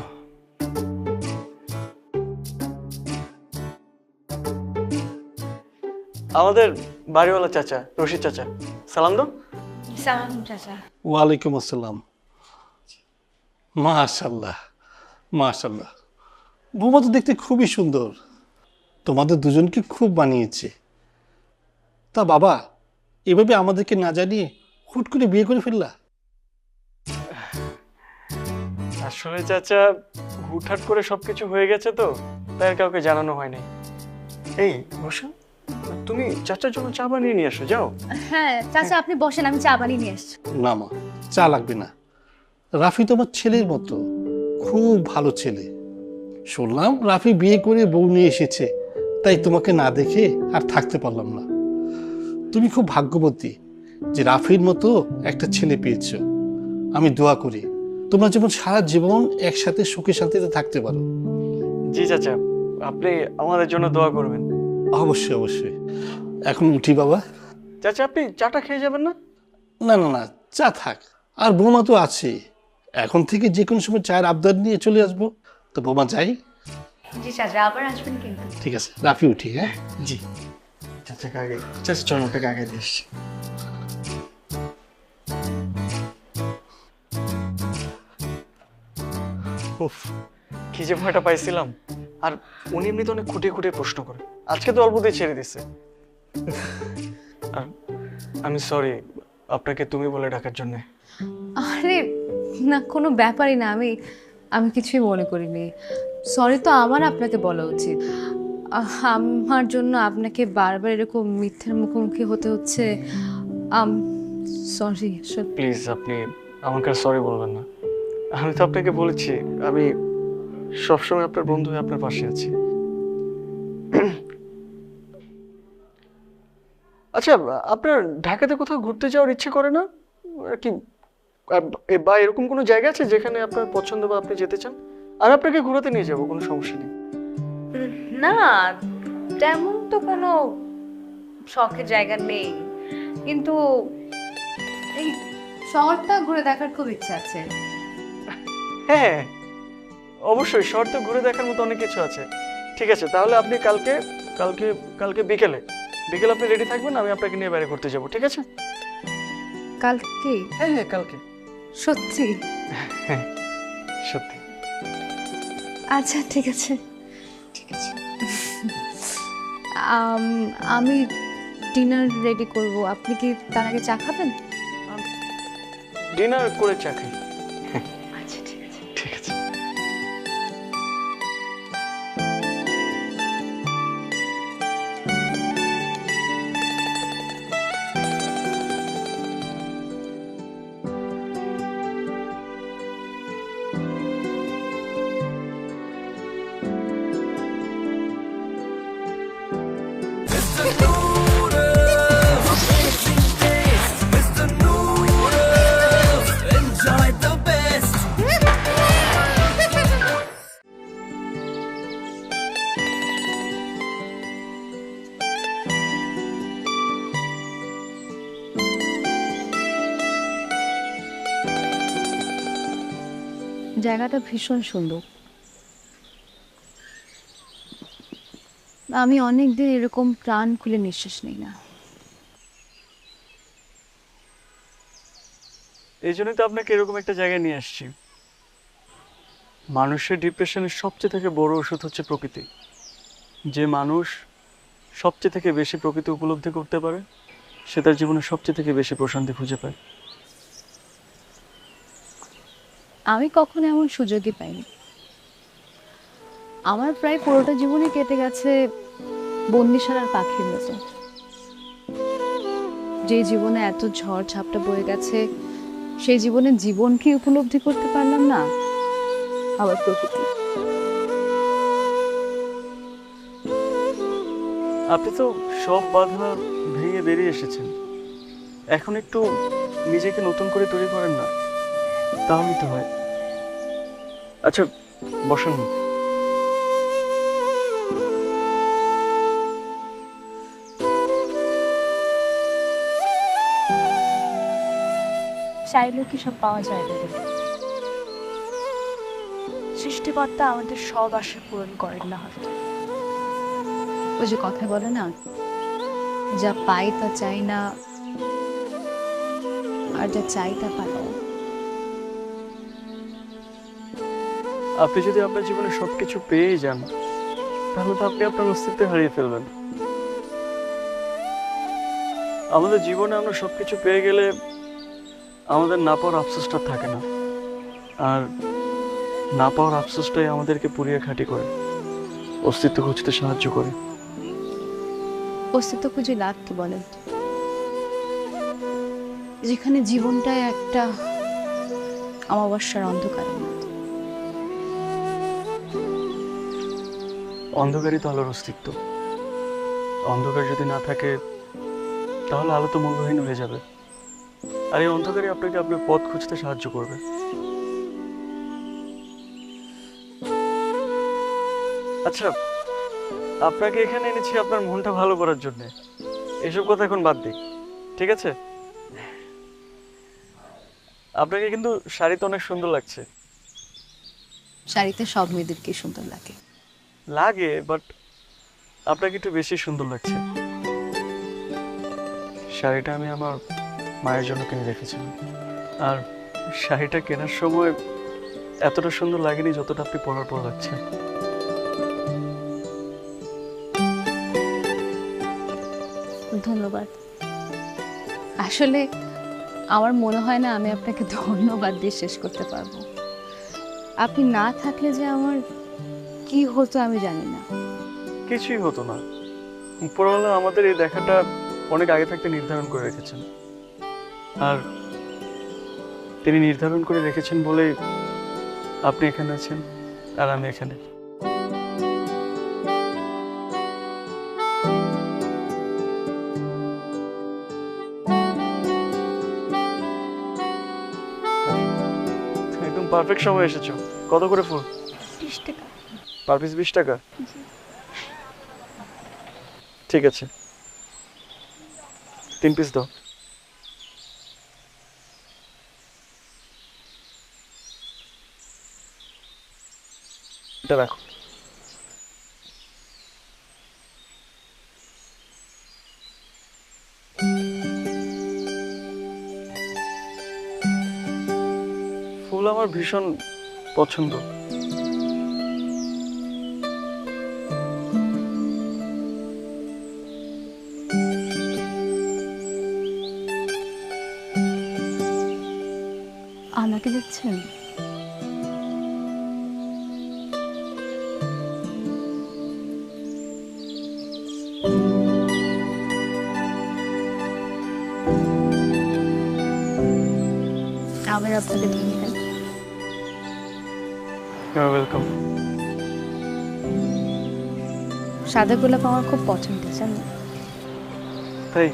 আমাদের বাড়িওয়ালা চাচা, রশিদ চাচা, সালাম দাও। সালাম চাচা। ওয়ালাইকুম আসসালাম। মাশাল্লাহ মাশাল্লাহ, বৌমা তো দেখতে খুবই সুন্দর, তোমাদের দুজনকে খুব মানিয়েছে। তা বাবা, এভাবে আমাদেরকে না জানিয়ে হুট করে বিয়ে করে ফেললা? আসলে চাচা হুটহাট করে সবকিছু হয়ে গেছে তো, তাই আর কাউকে জানানো হয়নি। এই রুষা, তুমি চাচার জন্য চা বানিয়ে নিয়ে আসো, যাও। হ্যাঁ চাচা, আপনি বসেন, আমি চা বানিয়ে নিয়ে আসছি। না মা, চা লাগবে না। রাফি তোমার ছেলের মতো, খুব ভালো ছেলে। শুনলাম রাফি বিয়ে করে বউ নিয়ে এসেছে, তাই তোমাকে না দেখে আর থাকতে পারলাম না। তুমি খুব ভাগ্যবতী যে রাফির মতো একটা ছেলে পেয়েছো। আমি দোয়া করি তোমরা যেমন সারা জীবন একসাথে সুখে শান্তিতে থাকতে পারো। জি চাচা, আপনি আমাদের জন্য দোয়া করবেন। অবশ্যই অবশ্যই। এখন উঠি বাবা। চাচা আপনি চাটা খেয়ে যাবেন না? না না না, চা থাক। আর বৌমা তো আছে, এখন থেকে যে কোনো সময় চায়ের আবদার নিয়ে চলে আসবো। তো বৌমা যাই। জি চাচা, আবার আসবেন কিন্তু। ঠিক আছে, রাফি উঠি। হ্যাঁ জি চাচাকে আগে, চাচা চল আপনাকে আগে দিয়ে এসছি। উফ, কি যে ভয়টা পাইছিলাম। আর উনি এমনিতে অনেক খুঁটিয়ে খুঁটিয়ে প্রশ্ন করে, আজকে তো অল্পতেই ছেড়ে দিছে। আর আমি সরি আপনাকে তুমি বলে ডাকার জন্য। আরে না, কোনো ব্যাপারই না, আমি আমি কিছুই মনে করিনি। সরি তো আমার আপনাকে বলা উচিত। আমার জন্য আপনাকে বারবার এরকম মিথ্যের মুখোমুখি হতে হচ্ছে। সরি। প্লিজ আপনি আমাকে সরি বলবেন না। আমি তো আপনাকে বলেছি আমি সবসময় আপনার বন্ধু হয়ে আপনার পাশে আছি। আচ্ছা, আপনার ঢাকাতে কোথাও ঘুরতে যাওয়ার ইচ্ছে করে না আর কি? বা এরকম কোনো জায়গা আছে যেখানে আপনার পছন্দ বা আপনি যেতে চান? আর আপনাকে ঘোরাতে নিয়ে যাবো, কোনো সমস্যা নেই। না, তেমন তো কোনো শখের জায়গা নেই, কিন্তু এই শহরটা ঘুরে দেখার খুব ইচ্ছা আছে। হ্যাঁ, অবশ্যই শহর তো ঘুরে দেখার মতো অনেক কিছু আছে। ঠিক আছে, তাহলে আপনি কালকে কালকে কালকে বিকেলে আপনি রেডি থাকবেন, আমি আপনাকে নিয়ে বাইরে ঘুরতে যাব, ঠিক আছে? কালকে? হ্যাঁ হ্যাঁ, কালকে। সত্যি? হ্যাঁ, সত্যি। আচ্ছা ঠিক আছে, ঠিক আছে। আমি ডিনার রেডি করব, আপনি কি তার আগে চা খাবেন? ডিনার করে চা খাই। আচ্ছা ঠিক আছে। ঠিক আছে। জায়গাটা ভীষণ সুন্দর। আমি অনেকদিন এরকম প্রাণ খুলে নিঃশ্বাস নিই না। এই জন্যই তো আপনাকে এরকম একটা জায়গায় নিয়ে আসছি। মানুষের ডিপ্রেশনের সবচেয়ে থেকে বড় ওষুধ হচ্ছে প্রকৃতি। যে মানুষ সবচেয়ে থেকে বেশি প্রকৃতি উপলব্ধি করতে পারে, সে তার জীবনে সবচেয়ে থেকে বেশি প্রশান্তি খুঁজে পায়। আমি কখনো এমন সুযোগই পাইনি। আমার প্রায় পুরোটা জীবনই কেটে গেছে বন্দিশালার পাখির মতো। যে জীবনে এত ঝড় ঝাপটা বয়ে গেছে, সেই জীবনে জীবনকে উপলব্ধি করতে পারলাম না, আবার প্রকৃতি। আপনি তো সব বাধা ভেঙে বেরিয়ে এসেছেন, এখন একটু নিজেকে নতুন করে তৈরি করেন না, তাহলেই তো হয়। আচ্ছা, বসেন না। চাইলেও কি সব পাওয়া যায় না? সৃষ্টিকর্তা আমাদের সব আশা পূরণ করেন না হয়তো। ওই যে কথা বলে না, যা পাই তা চাই না, আর যা চাই তা পাই না। আপনি যদি আপনার জীবনে সবকিছু পেয়ে যান, তাহলে তো আপনি আপনার অস্তিত্ব হারিয়ে ফেলবেন। আমাদের জীবনে আমরা সবকিছু পেয়ে গেলে আমাদের না পাওয়ার আফসোসটা থাকে না, আর না পাওয়ার আফসোসটাই আমাদেরকে পুড়িয়ে খাঁটি করে, অস্তিত্ব খুঁজতে সাহায্য করে। অস্তিত্ব খুঁজে লাভ কি বলেন? যেখানে জীবনটাই একটা অমাবস্যার অন্ধকারের মতো। অন্ধকারই তো আলোর অস্তিত্ব। অন্ধকার যদি না থাকে, তাহলে আলো তো মূল্যহীন হয়ে যাবে, আর এই অন্ধকারই আপনাকে আপনার পথ খুঁজতে সাহায্য করবে। আচ্ছা, আপনাকে এখানে এনেছি আপনার মনটা ভালো করার জন্য। এসব কথা এখন বাদ দিই, ঠিক আছে? আপনাকে কিন্তু শাড়িতে অনেক সুন্দর লাগছে। শাড়িতে সব মেয়েদেরকে সুন্দর লাগে। লাগে, বাট আপনাকে একটু বেশি সুন্দর লাগছে। শাড়িটা আমি আমার মায়ের জন্য কিনে রেখেছিলাম, আর শাড়িটা কেনার সময় এতটা সুন্দর লাগেনি যতটা আপনি পরার পর লাগছে। ধন্যবাদ। আসলে আমার মনে হয় না আমি আপনাকে ধন্যবাদ দিয়ে শেষ করতে পারবো। আপনি না থাকলে যে আমার কি হতো আমি জানি না। কিছুই হতো না। উপরওয়ালা আমাদের এই দেখাটা অনেক আগে থাকতে নির্ধারণ করে রেখেছেন, আর তিনি নির্ধারণ করে রেখেছেন বলে আপনি এখানে আছেন আর আমি এখানে। একদম পারফেক্ট সময় এসেছো। কত করে ফুল? 20 টাকা। পার পিস 20 টাকা? ঠিক আছে, 3 পিস দাও। এটা রাখো। ফুল আমার ভীষণ পছন্দ। আমাকে দিচ্ছেন? আবার আপনাকে ধন্যবাদ। You welcome. সাদা গোলাপ আমার খুব পছন্দ, জানেন? তাই?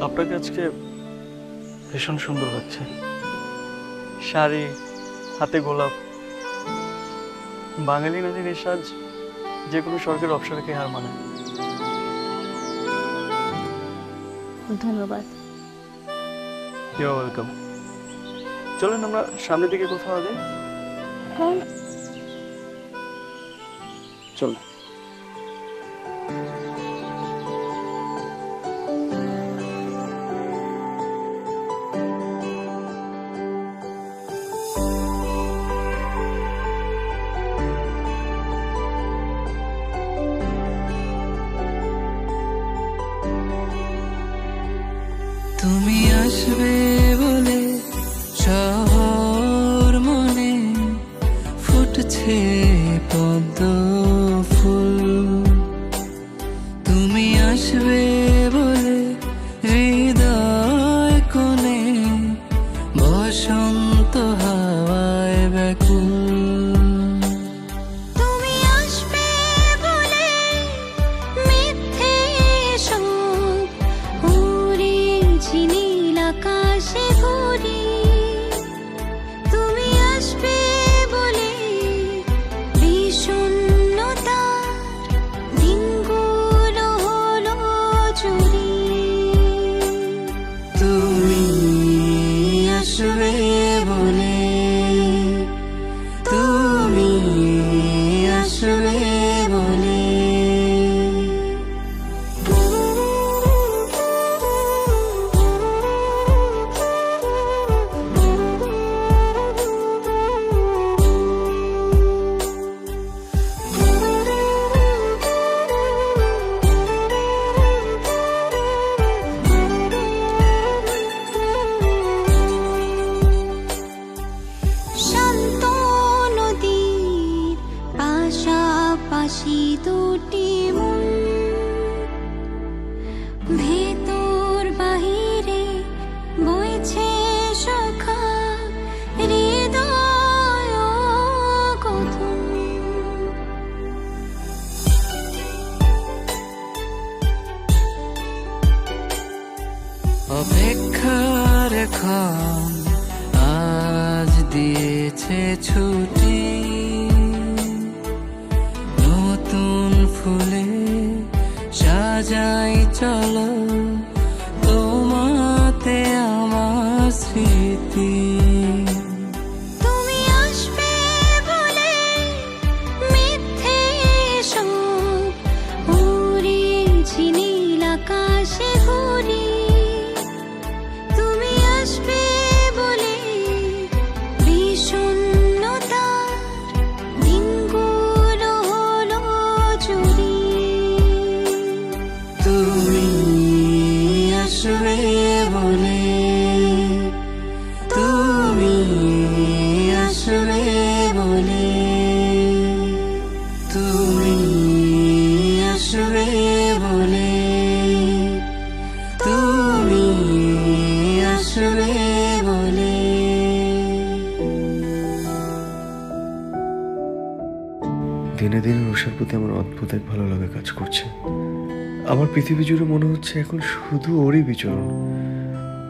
আপনাকে আজকে ভীষণ সুন্দর লাগছে। শাড়ি, হাতে গোলাপ। বাঙালি নারীর এই সাজ যে কোনো স্বর্গের অপসরাকে হার মানে। ধন্যবাদ। You welcome. চলেন আমরা সামনের দিকে কোথাও যাই। চল। তুমি আসবে বলে শহর মনে ফুটছে পদ্ম ফুল। তুমি আসবে বলে হৃদয় কোণে বসন্ত হাওয়ায় ব্যাকুল। তুমি আসবে বলে মিথ্যে সব উড়েছি নীল আকাশে ঘুরি। তুমি আসবে বলে বিষণ্ণতার দিনগুলো হলো চুরি। তুমি আসবে বলে, তুমি আসবে বলে। শান্ত নদীর পাশাপাশি দুটি মন, ভেতর বাহিরে বইছে সখা হৃদয় কথন। অপেক্ষার ক্ষণ আজ দিয়েছে ছুটি, নতুন ফুলে সাজাই চলো তোমাতে আমার স্মৃতি। তুমি আসবে বলে মিথ্যে সব উড়েছি নীল আকাশে ঘুরি। তুমি আসবে বলে বিষণ্ণতার দিনগুলো হলো চুরি। তুমি আসবে বলে, তুমি আসবে বলে, তুমি আসবে বলে, তুমি আসবে বলে। দিনে দিনে রুষার প্রতি আমার অদ্ভুত এক ভালো লাগা কাজ করছে। আমার পৃথিবী জুড়ে মনে হচ্ছে এখন শুধু ওরই বিচরণ।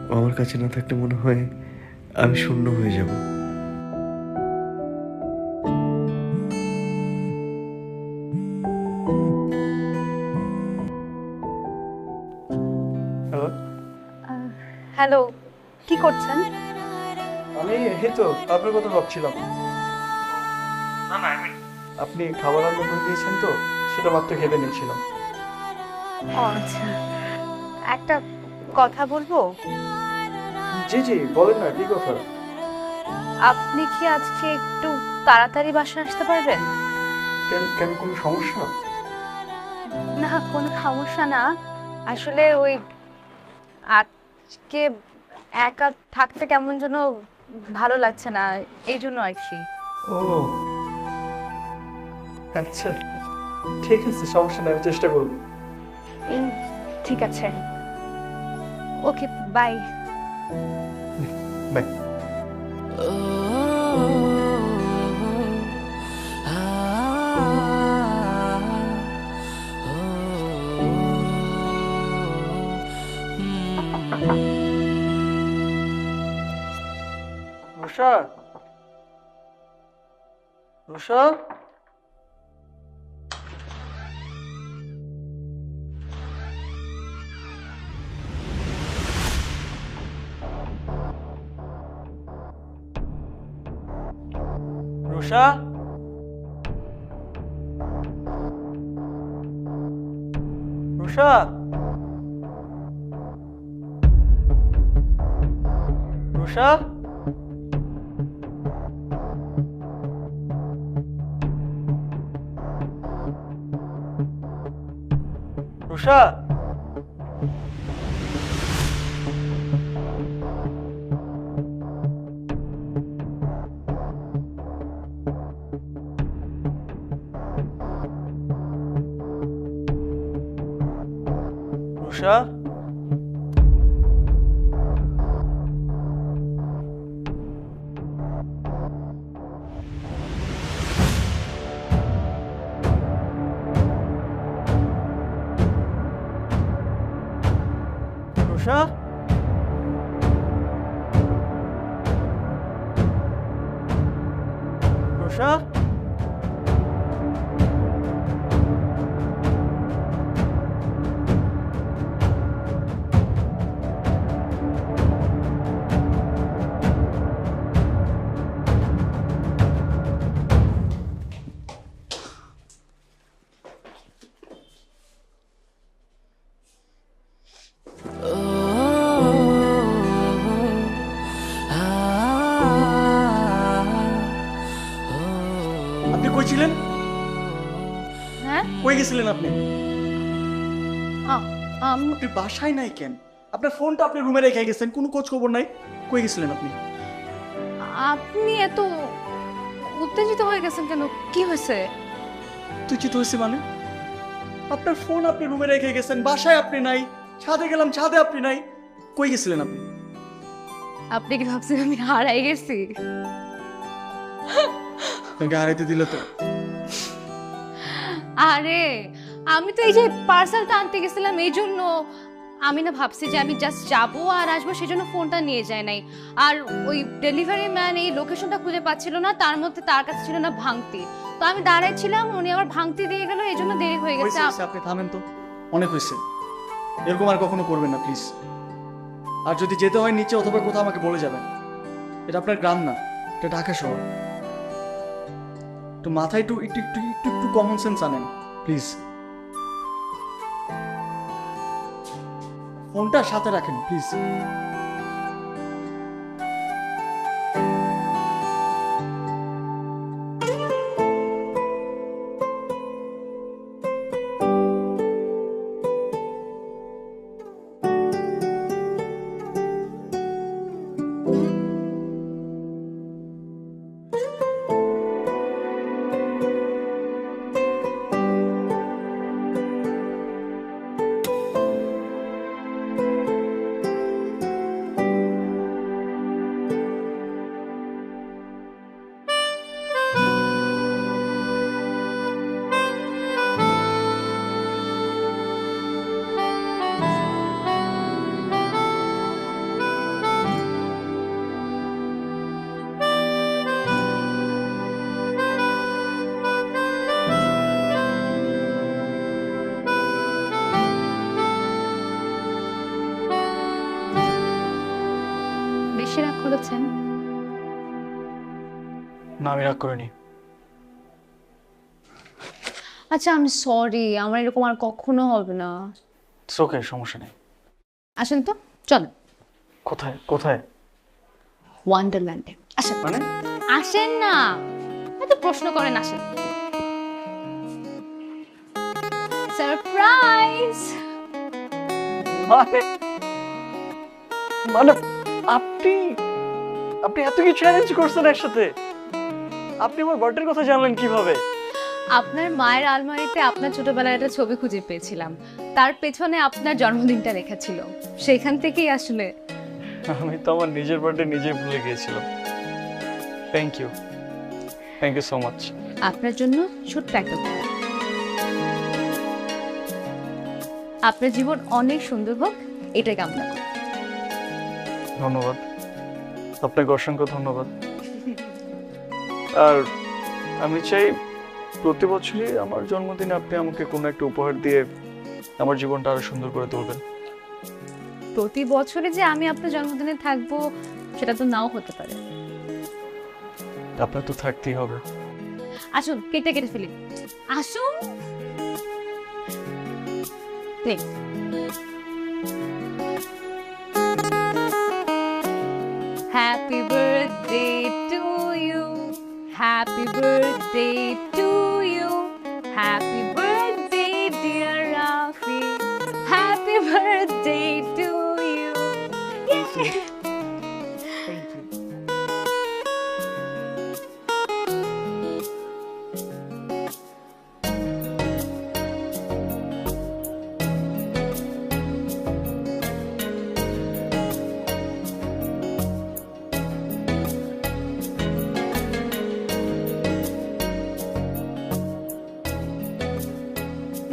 ও আমার কাছে না থাকলে মনে হয় আমি শূন্য হয়ে যাব। হ্যালো, হ্যালো, কি করছেন? আমি এই তো আপনার কথা ভাবছিলাম। আপনি খাবার রান্না করে দিয়েছেন তো, সেটা মাত্র ভেবে নিয়েছিলাম। ও আচ্ছা, একটা কথা বলবো? জি জি, বলেন না, কি কথা? আপনি কি আজকে একটু তাড়াতাড়ি বাসায় আসতে পারবেন? কেন কেন, কোনো সমস্যা? না, কোনো সমস্যা না। আসলে ওই আজকে একা থাকতে কেমন যেন ভালো লাগছে না, এই জন্য আর কি। ও আচ্ছা, ঠিক আছে, সমস্যা নেই, আমি চেষ্টা করব। ঠিক আছে, ওকে, বাই। বাই। রুষা, রুষা, রুষা, রুষা, রুষা, রুষা, রুষা, রুষা, রুষা, আপনি কই ছিলেন? হ্যাঁ, কই গেছিলেন আপনি? আমি আপনি বাসায় নাই কেন? আপনার ফোনটা আপনি রুমে রেখে গেছেন, কোনো খোঁজ খবর নাই। কই গেছিলেন আপনি? আপনি এত উত্তেজিত হয়ে গেছেন কেন? কি হয়েছে? তুই চিত হয়েছে মানে? আপনার ফোন আপনি রুমে রেখে গেছেন, বাসায় আপনি নাই, ছাদে গেলাম, ছাদে আপনি নাই। কই গেছিলেন আপনি? আপনি কি ভাবছেন আমি হারাই গেছি? আপনাকে হারাইতে দিলে তো। আরে আমি তো এই যে পার্সেলটা আনতে গেছিলাম, এই জন্য আমি না ভাবছি যে আমি জাস্ট যাবো আর আসবো, সেজন্য ফোনটা নিয়ে যায় নাই। আর ওই ডেলিভারি ম্যান এই লোকেশনটা খুঁজে পাচ্ছিল না, তার মধ্যে তার কাছে ছিল না ভাঙতি। তো আমি দাঁড়াইছিলাম, উনি আবার ভাঙতি দিয়ে গেল, এই জন্য দেরি হয়ে গেছে। হয়েছে, আপনি থামেন তো, অনেক হয়েছে। এরকম আর কখনো করবেন না প্লিজ। আর যদি যেতে হয় নিচে অথবা কোথাও আমাকে বলে যাবেন। এটা আপনার গ্রাম না, এটা ঢাকা শহর। একটু মাথায় একটু একটু একটু একটু একটু কমন সেন্স আনেন প্লিজ। ফোনটা সাথে রাখেন প্লিজ। বেশি রাগ করেছেন? না, আমি রাগ করিনি। আচ্ছা, আমি সরি, আমার এরকম আর কখনো হবে না। ওকে, সমস্যা নেই। আসেন তো, চলো কোথায় কোথায়? ওয়ান্ডারল্যান্ডে। আসেন মানে? আসেন না, এত প্রশ্ন করেন, আসেন। সারপ্রাইজ! মানে মানে আপনি আপনি এত কিছু অ্যারেঞ্জ করছেন একসাথে? আপনি আমার বার্থডের কথা জানলেন কিভাবে? আপনার মায়ের আলমারিতে আপনার ছোটবেলার একটা ছবি খুঁজে পেয়েছিলাম, তার পেছনে আপনার জন্মদিনটা লেখা ছিল, সেখান থেকেই আসলে। আমি তো আমার নিজের বার্থডে নিজেই ভুলে গিয়েছিলাম। Thank you so much. আপনার জন্য ছোট্ট একটা উপহার। আপনার জীবন অনেক সুন্দর হোক, এটাই কামনা করি। ধন্যবাদ, আপনাকে অসংখ্য ধন্যবাদ। আর আমি চাই প্রতি বছরই আমার জন্মদিনে আপনি আমাকে কোনো একটা উপহার দিয়ে আমার জীবনটা আরো সুন্দর করে তুলবেন। প্রতি বছরে যে আমি আপনার জন্মদিনে থাকবো সেটা তো নাও হতে পারে। আপনার তো থাকতেই হবে। আসুন, কেটে কেটে ফেলি, আসুন। Happy birthday to you, happy birthday to you, happy birthday dear Rafi, happy birthday to you.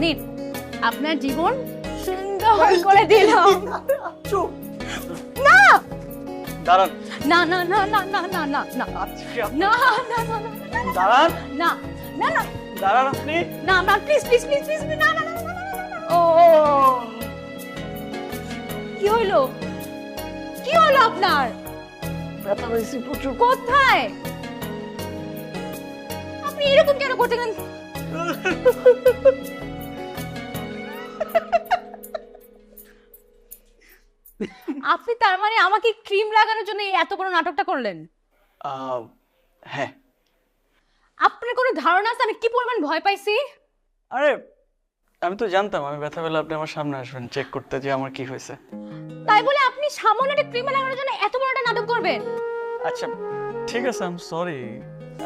নিন, আপনার জীবন সুন্দর করে দিলাম। চুপ! না দাঁড়ান। না না না না না না না না আচ্ছা, না না না দাঁড়ান। না না না দাঁড়ান আপনি। না না, প্লিজ প্লিজ প্লিজ প্লিজ, না না না না। ও কি হইলো? কি হলো আপনার? ব্যথা পেয়েছি প্রচুর। কোথায়? আপনি এরকম কেন করতে গেলেন? আপনি তার মানে আমাকে ক্রিম লাগানোর জন্য এই এত বড় নাটকটা করলেন? হ্যাঁ। আপনার কোনো ধারণা আছে আমি কি পরিমাণ ভয় পাইছি? আরে আমি তো জানতাম আমি ব্যথা পেলে আপনি আমার সামনে আসবেন চেক করতে যে আমার কি হয়েছে। তাই বলে আপনি সামান্য একটা ক্রিম লাগানোর জন্য এত বড় একটা নাটক করবেন? আচ্ছা ঠিক আছে, আই এম সরি।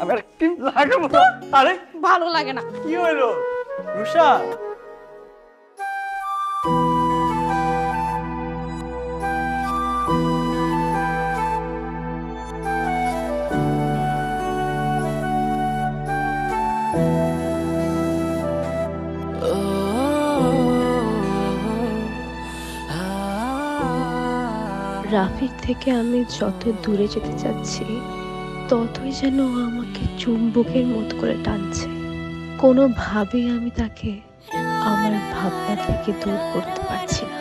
আমি আর কি লাগাবো না। আরে ভালো লাগে না। কি হলো রুষা? রাফির থেকে আমি যত দূরে যেতে চাচ্ছি ততই যেন ও আমাকে চুম্বকের মতো করে টানছে। কোনোভাবেই আমি তাকে আমার ভাবনা থেকে দূর করতে পারছি না।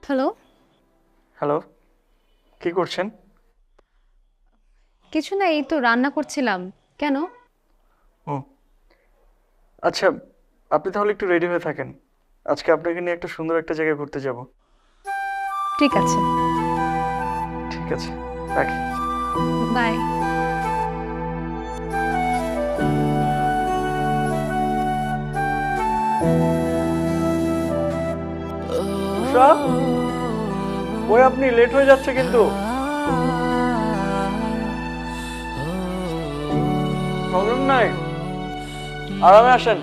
হ্যালো, হ্যালো, কি করছেন? কিছু না, এই তো রান্না করছিলাম। কেন? ও আচ্ছা, আপনি তাহলে একটু রেডি হয়ে থাকেন, আজকে আপনাকে নিয়ে একটা সুন্দর একটা জায়গায় ঘুরতে যাব। ঠিক আছে, ঠিক আছে, রাখি। বাই। উষা, ওই আপনি লেট হয়ে যাচ্ছে কিন্তু। প্রবলেম নাই, আরামে আসেন।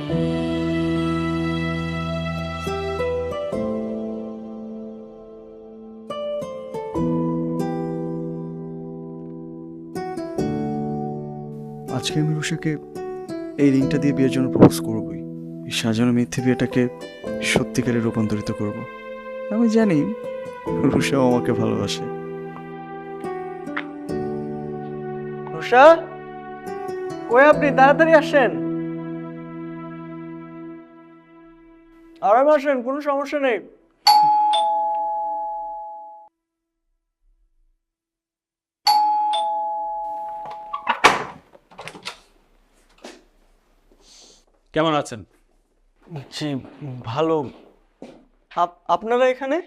আজকে আমি রুষাকে এই রিংটা দিয়ে বিয়ের জন্য প্রপোজ করবই। এই সাজানো মিথ্যে বিয়েটাকে সত্যিকারে রূপান্তরিত করব। আমি জানি রুষাও আমাকে ভালোবাসে। রুষা, কই আপনি? তাড়াতাড়ি আসেন। আরাম আসেন, কোনো সমস্যা নেই। কেমন আছেন? জি ভালো। আপনারা এখানে?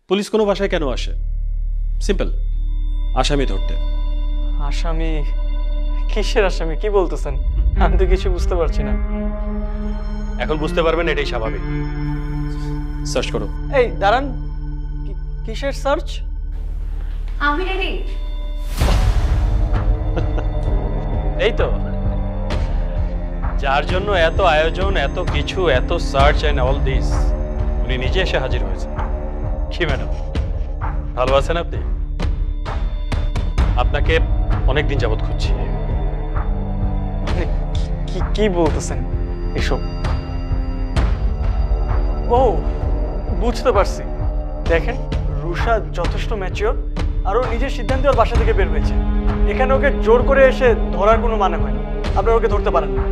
পুলিশ কোনো বাসায় কেন আসে? সিম্পল, আসামি ধরতে। আসামি? কিসের আসামি? কি বলতেছেন? আমি তো কিছু বুঝতে পারছি না। এখন বুঝতে পারবেন, এটাই স্বাভাবিক। সার্চ করো। এই দাঁড়ান, কিসের সার্চ? আমি রেডি। এই তো, যার জন্য এত আয়োজন, এত কিছু, এত সার্চ এন্ড অল দিস, উনি নিজে এসে হাজির হয়েছে। কি ম্যাডাম, ভালো আছেন আপনি? আপনাকে অনেকদিন যাবত খুঁজছি। কি বলতেছেন এসব? ও বুঝতে পারছি। দেখেন, রুষা যথেষ্ট ম্যাচিওর, আর ও নিজের সিদ্ধান্তে ওর বাসা থেকে বের হয়েছে। এখানে ওকে জোর করে এসে ধরার কোনো মানে হয় না। আপনারা ওকে ধরতে পারেন না।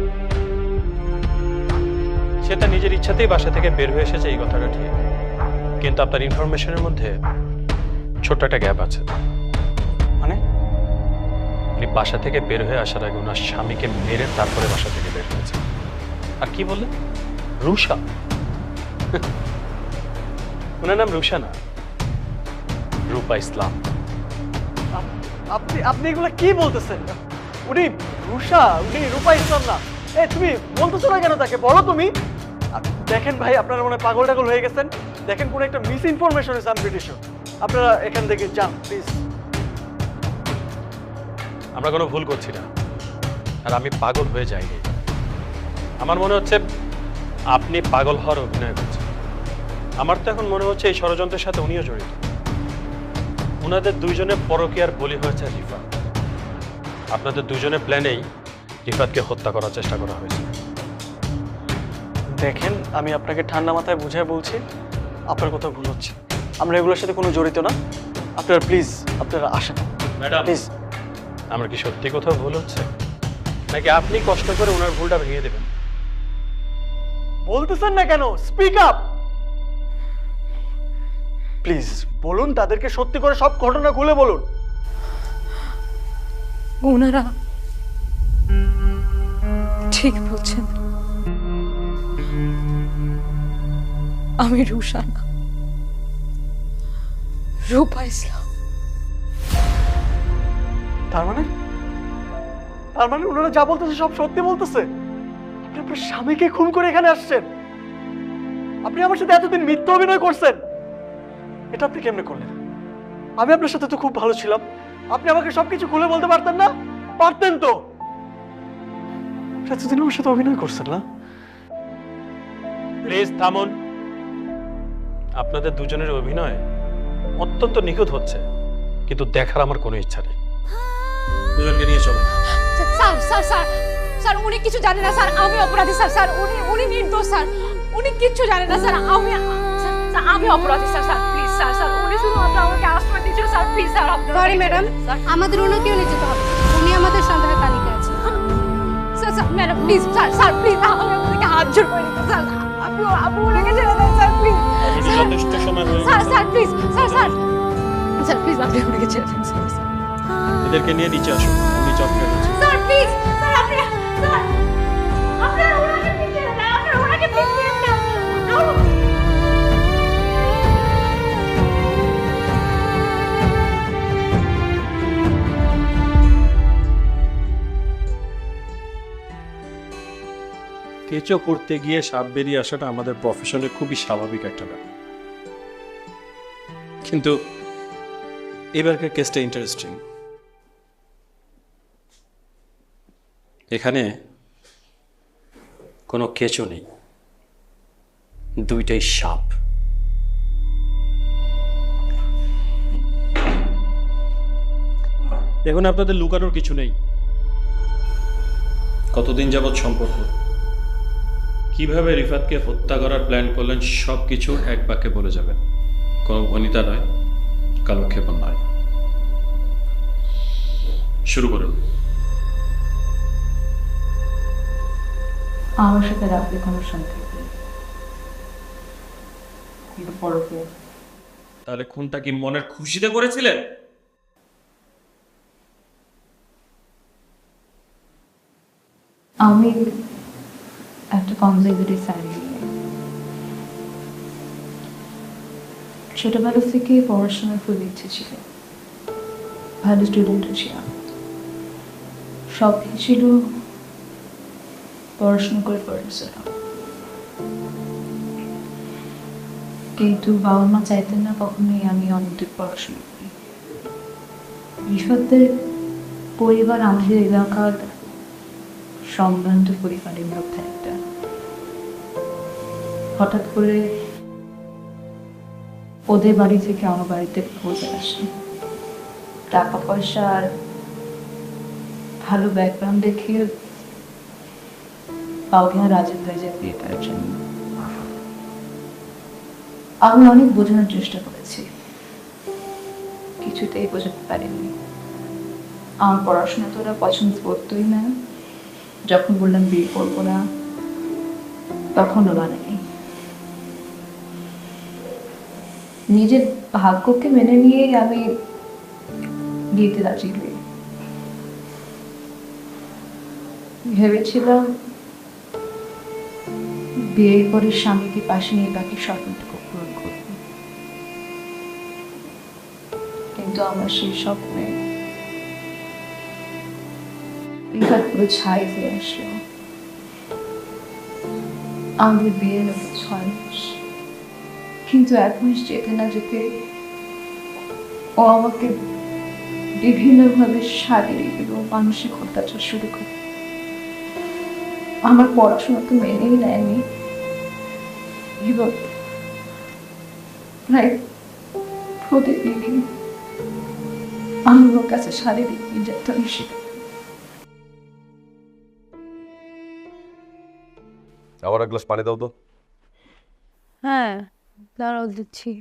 সেটা নিজের ইচ্ছাতেই বাসা থেকে বের হয়ে এসেছে, এই কথাটা ঠিক। কিন্তু আপনার ইনফরমেশনের মধ্যে ছোট্ট একটা গ্যাপ আছে। মানে? উনি বাসা থেকে বের হয়ে আসার আগে ওনার স্বামীকে মেরে তারপরে বাসা থেকে বের হয়েছে। আর কি বললেন? রুষা? ওনার নাম রুষা না, রূপা ইসলাম। আপনি এগুলো কি বলতেছেন? উনি রুষা, উনি রূপা ইসলাম না। এই তুমি বলতেছো না কেন তাকে? বলো তুমি। দেখেন ভাই, আপনারা মনে হয় পাগল টাগল হয়ে গেছেন। দেখেন, কোনো একটা মিস ইনফরমেশন হয়েছে, আমি প্রিটি শিওর। আপনারা এখান থেকে যান প্লিজ। আমরা কোনো ভুল করছি না, আর আমি পাগল হয়ে যাইনি। আমার মনে হচ্ছে আপনি পাগল হওয়ার অভিনয় করছেন। আমার তো এখন মনে হচ্ছে এই ষড়যন্ত্রের সাথে উনিও জড়িত। ওনাদের দুইজনের পরকীয়ার বলি হয়েছে রিফাত। আপনাদের দুজনের প্ল্যানেই রিফাতকে হত্যা করার চেষ্টা করা হয়েছে। দেখেন, আমি আপনাকে ঠান্ডা মাথায় বুঝায় বলছি, আপনার কোথাও ভুল হচ্ছে। আমরা এগুলোর সাথে কোনো জড়িত না। আপনারা প্লিজ, আপনারা আসেন ম্যাডাম। প্লিজ। আমার কি সত্যি কোথাও ভুল হচ্ছে, নাকি আপনি কষ্ট করে ওনার ভুলটা ভেঙে দেবেন? বলতেছেন না কেন? Speak up please. বলুন, তাদেরকে সত্যি করে সব ঘটনা খুলে বলুন। ওনারা ঠিক বলছেন। আমি রুষা না, রূপা ইসলাম। তার মানে ওনারা যা বলতেছে সব সত্যি বলতেছে। আপনি আপনার স্বামীকে খুন করে এখানে আসছেন। আপনি আমার সাথে এতদিন মিথ্যা অভিনয় করছেন। এটা আপনি কেমনে করলেন? আমি আপনার সাথে তো খুব ভালো ছিলাম। আপনি আমাকে সবকিছু খুলে বলতে পারতেন না? পারতেন তো। এতদিন আমার সাথে অভিনয় করছেন না? প্লিজ থামুন। আপনাদের দুজনের অভিনয় অত্যন্ত নিখুঁত হচ্ছে, কিন্তু দেখার আমার কোনো ইচ্ছা নেই। দুজনকে নিয়ে চলো। স্যার স্যার স্যার স্যার, উনি কিছু জানে না স্যার। আমি অপরাধী স্যার। স্যার উনি নির্দোষ স্যার। উনি কিচ্ছু জানে না স্যার। আমি অপরাধী sir. Sir please sir. Sir উনি শুধুমাত্র আমাকে আশ্রয় দিয়েছিল sir. Please sir. Sorry madam, আমাদের ওনাকেও নিয়ে যেতে হবে। উনি আমাদের সন্দেহের তালিকায় আছেন। Sir sir madam please. Sir sir please, আমি আপনাকে হাত জোড় করে নিতে স্যার। আপনি ওনাকে ছেড়ে দেন স্যার প্লিজ। যথেষ্ট সময় হয়ে sir sir please. Sir sir sir please, আপনি ওনাকে ছেড়ে দেন স্যার। এদেরকে নিয়ে নিচে আসুন। আমি চকলেট আছি। Sir please. স্যার আপনি ওনাকে প্লিজ ছেড়ে দেন। আপনি ওনাকে প্লিজ ছেড়ে দেন। কেঁচো করতে গিয়ে সাপ বেরিয়ে আসাটা আমাদের প্রফেশনে খুবই স্বাভাবিক একটা ব্যাপার। কিন্তু এবারকার কেসটা ইন্টারেস্টিং। এখানে কোনো কেঁচো নেই, দুইটাই সাপ। দেখুন, আপনাদের লুকানোর কিছু নেই। কতদিন যাবৎ সম্পর্ক, কিভাবে রিফাতকে হত্যা করার প্ল্যান করলেন, সব কিছু এক বাক্যে বলে যাবেন। কোনো ভনিতা নয়, কালক্ষেপণ নয়। শুরু করুন। আমার সাথে রাখলে কোনো সম্পর্ক নেই। কিন্তু পরকে তাহলে খুনটা কি মনের খুশিতে করেছিলেন? আমি একটা কনজারভেটিভ ফ্যামিলি, ছোটবেলা থেকে পড়াশোনার খুব ইচ্ছে ছিল, ভালো স্টুডেন্টও ছিলাম, সব ছিল পড়াশোনা করে পড়েছিল। কিন্তু বাবা মা চাইতেন না কখনোই আমি অনেক দূর পড়াশোনা করি। রিফাতের পরিবার আমাদের এলাকার সম্ভ্রান্ত পরিবারের মধ্যে একটা। হঠাৎ করে ওদের বাড়ি থেকে আমার বাড়িতে খোঁজে আসে, টাকা পয়সা আর ভালো ব্যাকগ্রাউন্ড দেখে কাউকে রাজি হয়ে যায় বিয়ে করার জন্য। আমি অনেক বোঝানোর চেষ্টা করেছি, কিছুতেই বোঝাতে পারিনি। আমার পড়াশোনা তো ওরা পছন্দ করতোই না। যখন বললাম বিয়ে করবো না, তখনও মানেনি। নিজের ভাগ্যকে মেনে নিয়ে আমি বিয়েতে রাজি হই। ভেবেছিলাম বিয়ের পরে স্বামীকে পাশে নিয়ে বাকি স্বপ্নটুকু পূরণ করব, কিন্তু আমার সেই স্বপ্নে রিফাত পুরো ছাই হয়ে আসলো। আমাদের বিয়ে হলো 6 মাস, কিন্তু 1 মাস যেতে না যেতে ও আমাকে বিভিন্নভাবে শারীরিক এবং মানসিক অত্যাচার শুরু করে। আমার পড়াশোনা তো মেনেই নেয়নি এবং প্রায় প্রতিদিনই আমি ওর কাছে শারীরিক নির্যাতনের শিকার। আবার এক গ্লাস পানি দাও তো। হ্যাঁ, দাঁড়াও দিচ্ছি।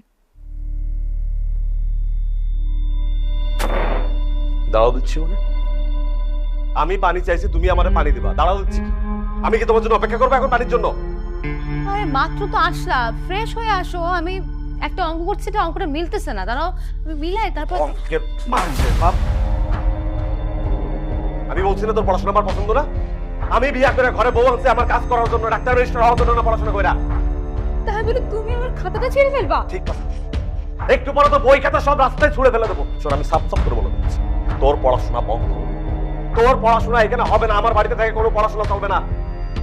দাঁড়াও দিচ্ছি মানে? আমি পানি চাইছি, তুমি আমারে পানি দিবা, দাঁড়াও দিচ্ছি কি? আমি কি তোমার জন্য অপেক্ষা করবো এখন পানির জন্য? আরে মাত্র তো আসলাম, ফ্রেশ হয়ে আসো। আমি একটা অঙ্ক করছি, এটা অঙ্কটা মিলতেছে না, দাঁড়াও আমি মিলাই তারপর। অঙ্কের মানছে বাপ। আমি বলছি না তোর পড়াশোনা আমার পছন্দ না? আমি বিয়ে করে ঘরে বউ আনছি আমার কাজ করার জন্য, ডাক্তার রেজিস্ট্রার হওয়ার জন্য না, পড়াশোনা কইরা। তাই বলে তুমি আমার খাতাটা ছেড়ে ফেলবা? ঠিক আছে, একটু পরে তো বই খাতা সব রাস্তায় ছুড়ে ফেলে দেবো। শোন, আমি সাপ সাপ করে বলে দিচ্ছি, তোর পড়াশোনা বন্ধ। তোর পড়াশোনা এখানে হবে না, আমার বাড়িতে থেকে কোনো পড়াশোনা চলবে না।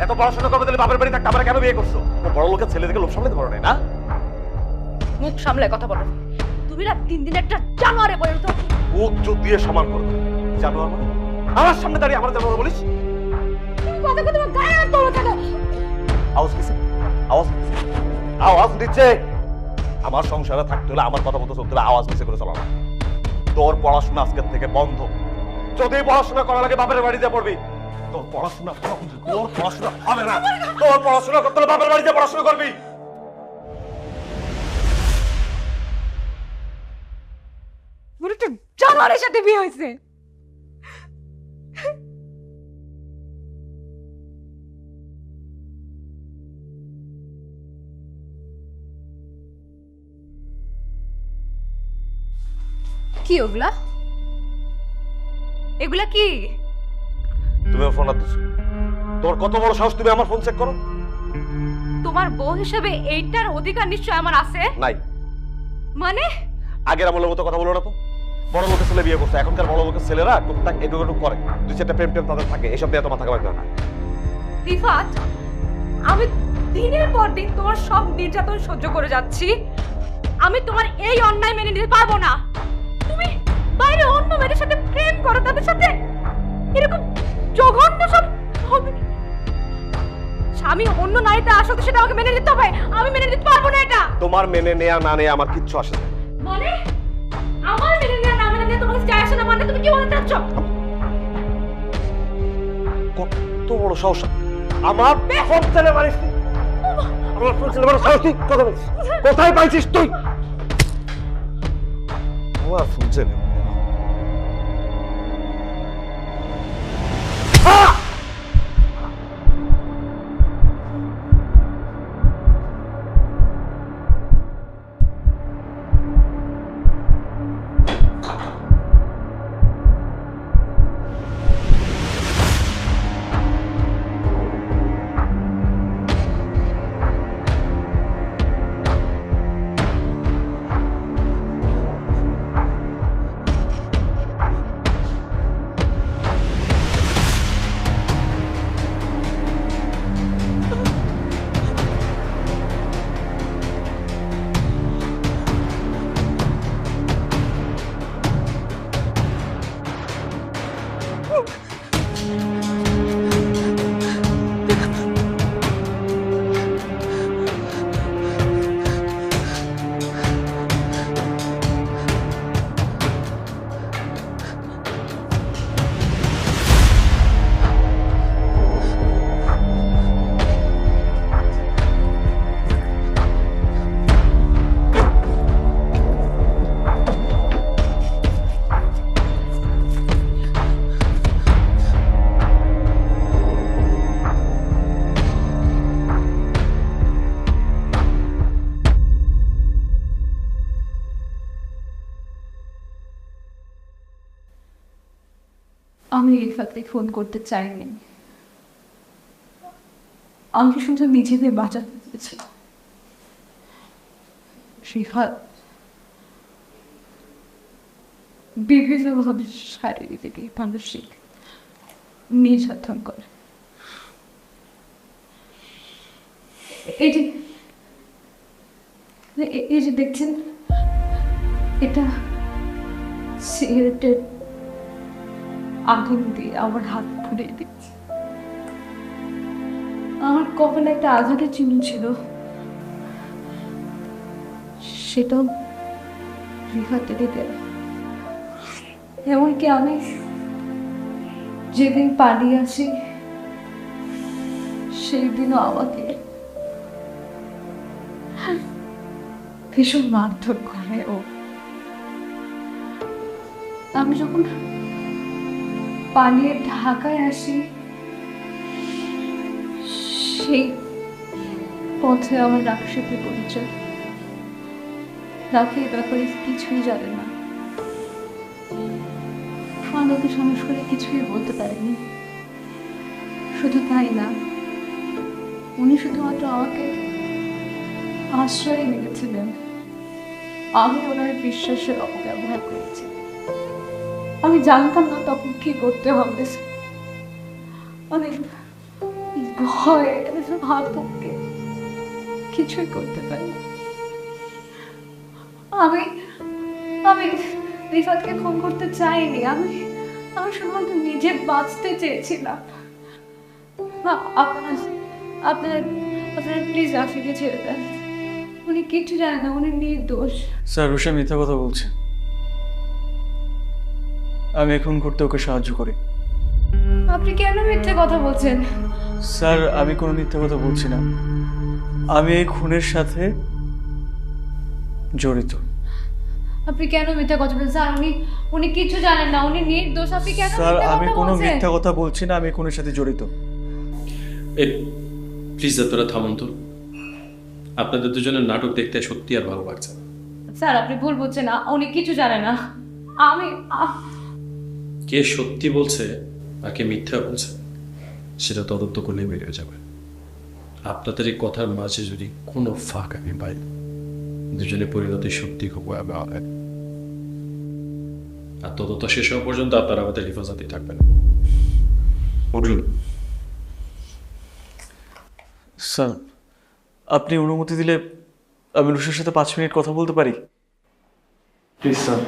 এত পড়াশোনা করবে তাহলে বাপের বাড়ি থাকতে আমরা কেন বিয়ে করছো? ও বড় লোকের ছেলে থেকে লোক সামলাতে পারো না? মুখ সামলায় কথা বলো। তুমি না দিন দিন একটা জানোয়ারে বলে তো। মুখ চোখ দিয়ে সমান করো। জানোয়ার মানে? আমার সামনে দাঁড়িয়ে আমার জানোয়ার বলিস? তুমি কথা কথা তোমার গায়ে হাত তোলো কেন? আওয়াজ দিছে, আওয়াজ দিচ্ছে। আমার সংসারে থাকতে হলে আমার কথা মতো চলতে হলে আওয়াজ দিছে করে চলানো। তোর পড়াশোনা আজকের থেকে বন্ধ। যদি পড়াশোনা করার আগে বাপের বাড়িতে পড়বি, তোর পড়াশোনা হবে না। তোর পড়াশোনা করতে হলে বাপের বাড়িতে পড়াশোনা করবি। একটা জানোয়ারের সাথে বিয়ে হয়েছে। কি ওগুলা? এগুলা কি? তুমি ফোন দিছো? তোর কত বড় সাহস তুমি আমার ফোন চেক করো? তোমার বউ হিসেবে এইটার অধিকার নিশ্চয় আমার আছে। নাই মানে? আগের আমলের মতো কথা বলো না তো। বড় লোকের ছেলে বিয়ে করছে, এখনকার বড় লোকের ছেলেরা টুকটাক এটুকু করে, 2-4টা প্রেম তাদের থাকে, এসব নিয়ে তো মাথা কামাতে না। রিফাত, আমি দিনের পর দিন তোমার সব নির্যাতন সহ্য করে যাচ্ছি। আমি তোমার এই অন্যায় মেনে নিতে পারবো না। তুমি বাইরে অন্য মেয়েদের সাথে প্রেম করো, তাদের সাথে এরকম জঘন্য সব হবে। স্বামী অন্য নারীতে আসলে সেটা আমাকে মেনে নিতে হবে। আমি মেনে নিতে পারবো না এটা। তোমার মেনে নেয়া না নেয়া আমার কিচ্ছু আসে না। মানে আমার মেনে নেয়া না মেনে নেয়া তোমার কাছে যায় আসে না? মানে তুমি কি বলতে চাচ্ছ? এত বড় সাহস আমার ফোন ছেলে মারিস তুই? আমার ফোন ছেলে মারিস সাহস তুই? কথা বলিস কোথায় পাইছিস তুই? আমার ফোন ছেলে আমি রিফাতকে ফোন করতে চাইনি, আমি শুধু নিজেদের বাঁচাতে চেয়েছি। রিফাত বিভিন্নভাবে শারীরিক মানসিক নির্যাতন করে। এই যে দেখছেন, এটা সিগারেটের আগুন দিয়ে আমার হাত পুড়িয়ে দিচ্ছে। আমার কপালে একটা আঘাতের চিহ্ন ছিল, সেটাও রিফাতের দেয়। এমনকি আমি যেদিন পালিয়ে আসি সেই দিনও আমাকে ভীষণ মারধর করে ও। আমি যখন পালিয়ে ঢাকায় আসি সেই পথে আমার রাফির সাথে পরিচয়। রাফি এ ব্যাপারে কিছুই জানে না, আমাকে সাহস করে কিছুই বলতে পারেনি। শুধু তাই না, উনি শুধুমাত্র আমাকে আশ্রয় নিয়েছিলেন, আমি ওনার বিশ্বাসের অপব্যবহার করেছি। আমি জানতাম না তখন কি করতে হবে। অনেক ভয় হাত পক্ষে কিছুই করতে পারি। আমি আমি রিফাতকে ফোন করতে চাইনি, আমি শুধুমাত্র নিজে বাঁচতে চেয়েছিলাম। আপনারা আপনারা আপনারা প্লিজ রাফিকে ছেড়ে দেন, উনি কিচ্ছু জানে না, উনি নির্দোষ। স্যার রুশা মিথ্যা কথা বলছে, আমি এখন করতে ওকে সাহায্য করি। আপনি কেন মিথ্যে কথা বলছেন? স্যার আমি কোনো মিথ্যা কথা বলছি না, আমি এই খুনের সাথে জড়িত। আপনি কেন মিথ্যা কথা বলছেন? স্যার উনি কিছু জানেন না, উনি নির্দোষ। আপনি কেন স্যার মিথ্যা আমি কথা কোনো বলছেন? মিথ্যা কথা বলছি না, আমি খুনের সাথে জড়িত। প্লিজ আপনারা থামুন তো, আপনাদের দুজনের নাটক দেখতে সত্যি আর ভালো লাগছে না। স্যার আপনি ভুল বলছেন, উনি কিছু জানে না। আমি কে সত্যি বলছে আর কে মিথ্যা বলছে সেটা তদন্ত করলেই বেরিয়ে যাবে। আপনাদের এই কথার মাঝে যদি কোনো ফাঁক আমি পাই, দুজনের পরিণতি সত্যি খুব ভয়াবহ হয়। আর তদন্ত শেষ হওয়া পর্যন্ত আপনারা আমাদের হেফাজতে থাকবেন। স্যার আপনি অনুমতি দিলে আমি রুশার সাথে 5 মিনিট কথা বলতে পারি প্লিজ স্যার?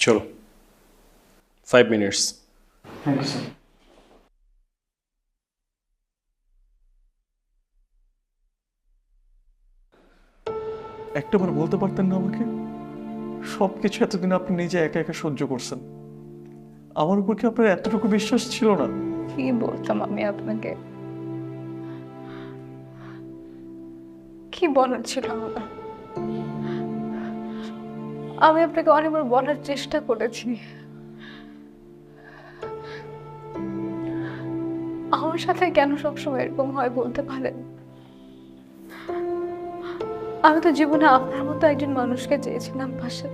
চলো 5 মিনিটস। Thank you sir. একটাবার বলতে পারতেন না আমাকে? সব কিছু এতদিন আপনি নিজে একা একা সহ্য করছেন, আমার উপর কি আপনার এতটুকু বিশ্বাস ছিল না? কি বলতাম আমি আপনাকে? কি বলার ছিল আমার? আমি আপনাকে অনেকবার বলার চেষ্টা করেছি, আমার সাথে কেন সবসময় এরকম হয় বলতে পারেন? আমি তো জীবনে আপনার মতো একজন মানুষকে চেয়েছিলাম পাশে।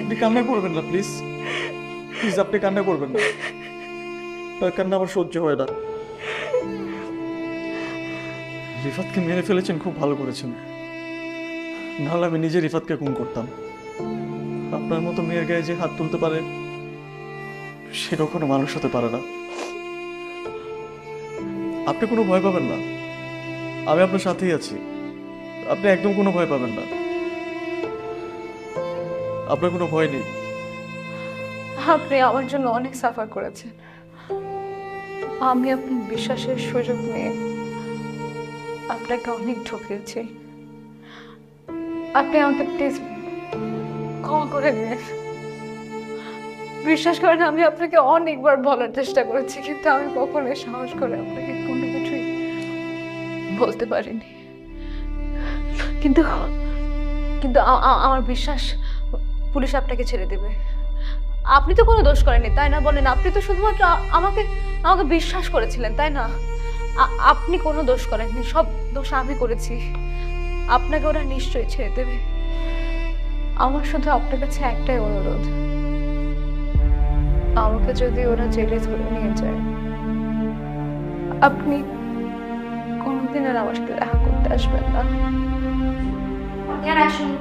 আপনি কান্না করবেন না প্লিজ, প্লিজ আপনি কান্না করবেন না, তার কান্না আমার সহ্য হয় না। রিফাতকে মেরে ফেলেছেন, খুব ভালো করেছেন, নাহলে আমি নিজে রিফাতকে খুন করতাম। আপনার মতো মেয়ের গায়ে যে হাত তুলতে পারে সে কখনো মানুষ হতে পারে না। আপনি কোনো ভয় পাবেন না, আমি আপনার সাথেই আছি, আপনি একদম কোনো ভয় পাবেন না, আপনার কোনো ভয় নেই। আপনি আমার জন্য অনেক সাফার করেছেন, আমি আপনার বিশ্বাসের সুযোগ নিয়ে আপনাকে অনেক ঠকিয়েছি। আপনি আমাকে প্লিজ ক্ষমা করে দিন। বিশ্বাস করেন, আমি আপনাকে অনেকবার বলার চেষ্টা করেছি, কিন্তু আমি কখনোই সাহস করে আপনাকে কোনো কিছুই বলতে পারিনি। কিন্তু কিন্তু আমার বিশ্বাস পুলিশ আপনাকে ছেড়ে দেবে। আপনি তো কোনো দোষ করেননি, তাই না? বলেন, আপনি তো শুধুমাত্র আমাকে আমাকে বিশ্বাস করেছিলেন, তাই না? আপনি কোনো দোষ করেননি, সব দোষ আমি করেছি। আপনাকে ওরা নিশ্চয়ই ছেড়ে দেবে। আমার শুধু আপনার কাছে একটাই অনুরোধ, আমাকে যদি ওরা জেলে ধরে নিয়ে যায়, আপনি কোনোদিন আর আমার সাথে দেখা করতে আসবেন না। আসুন।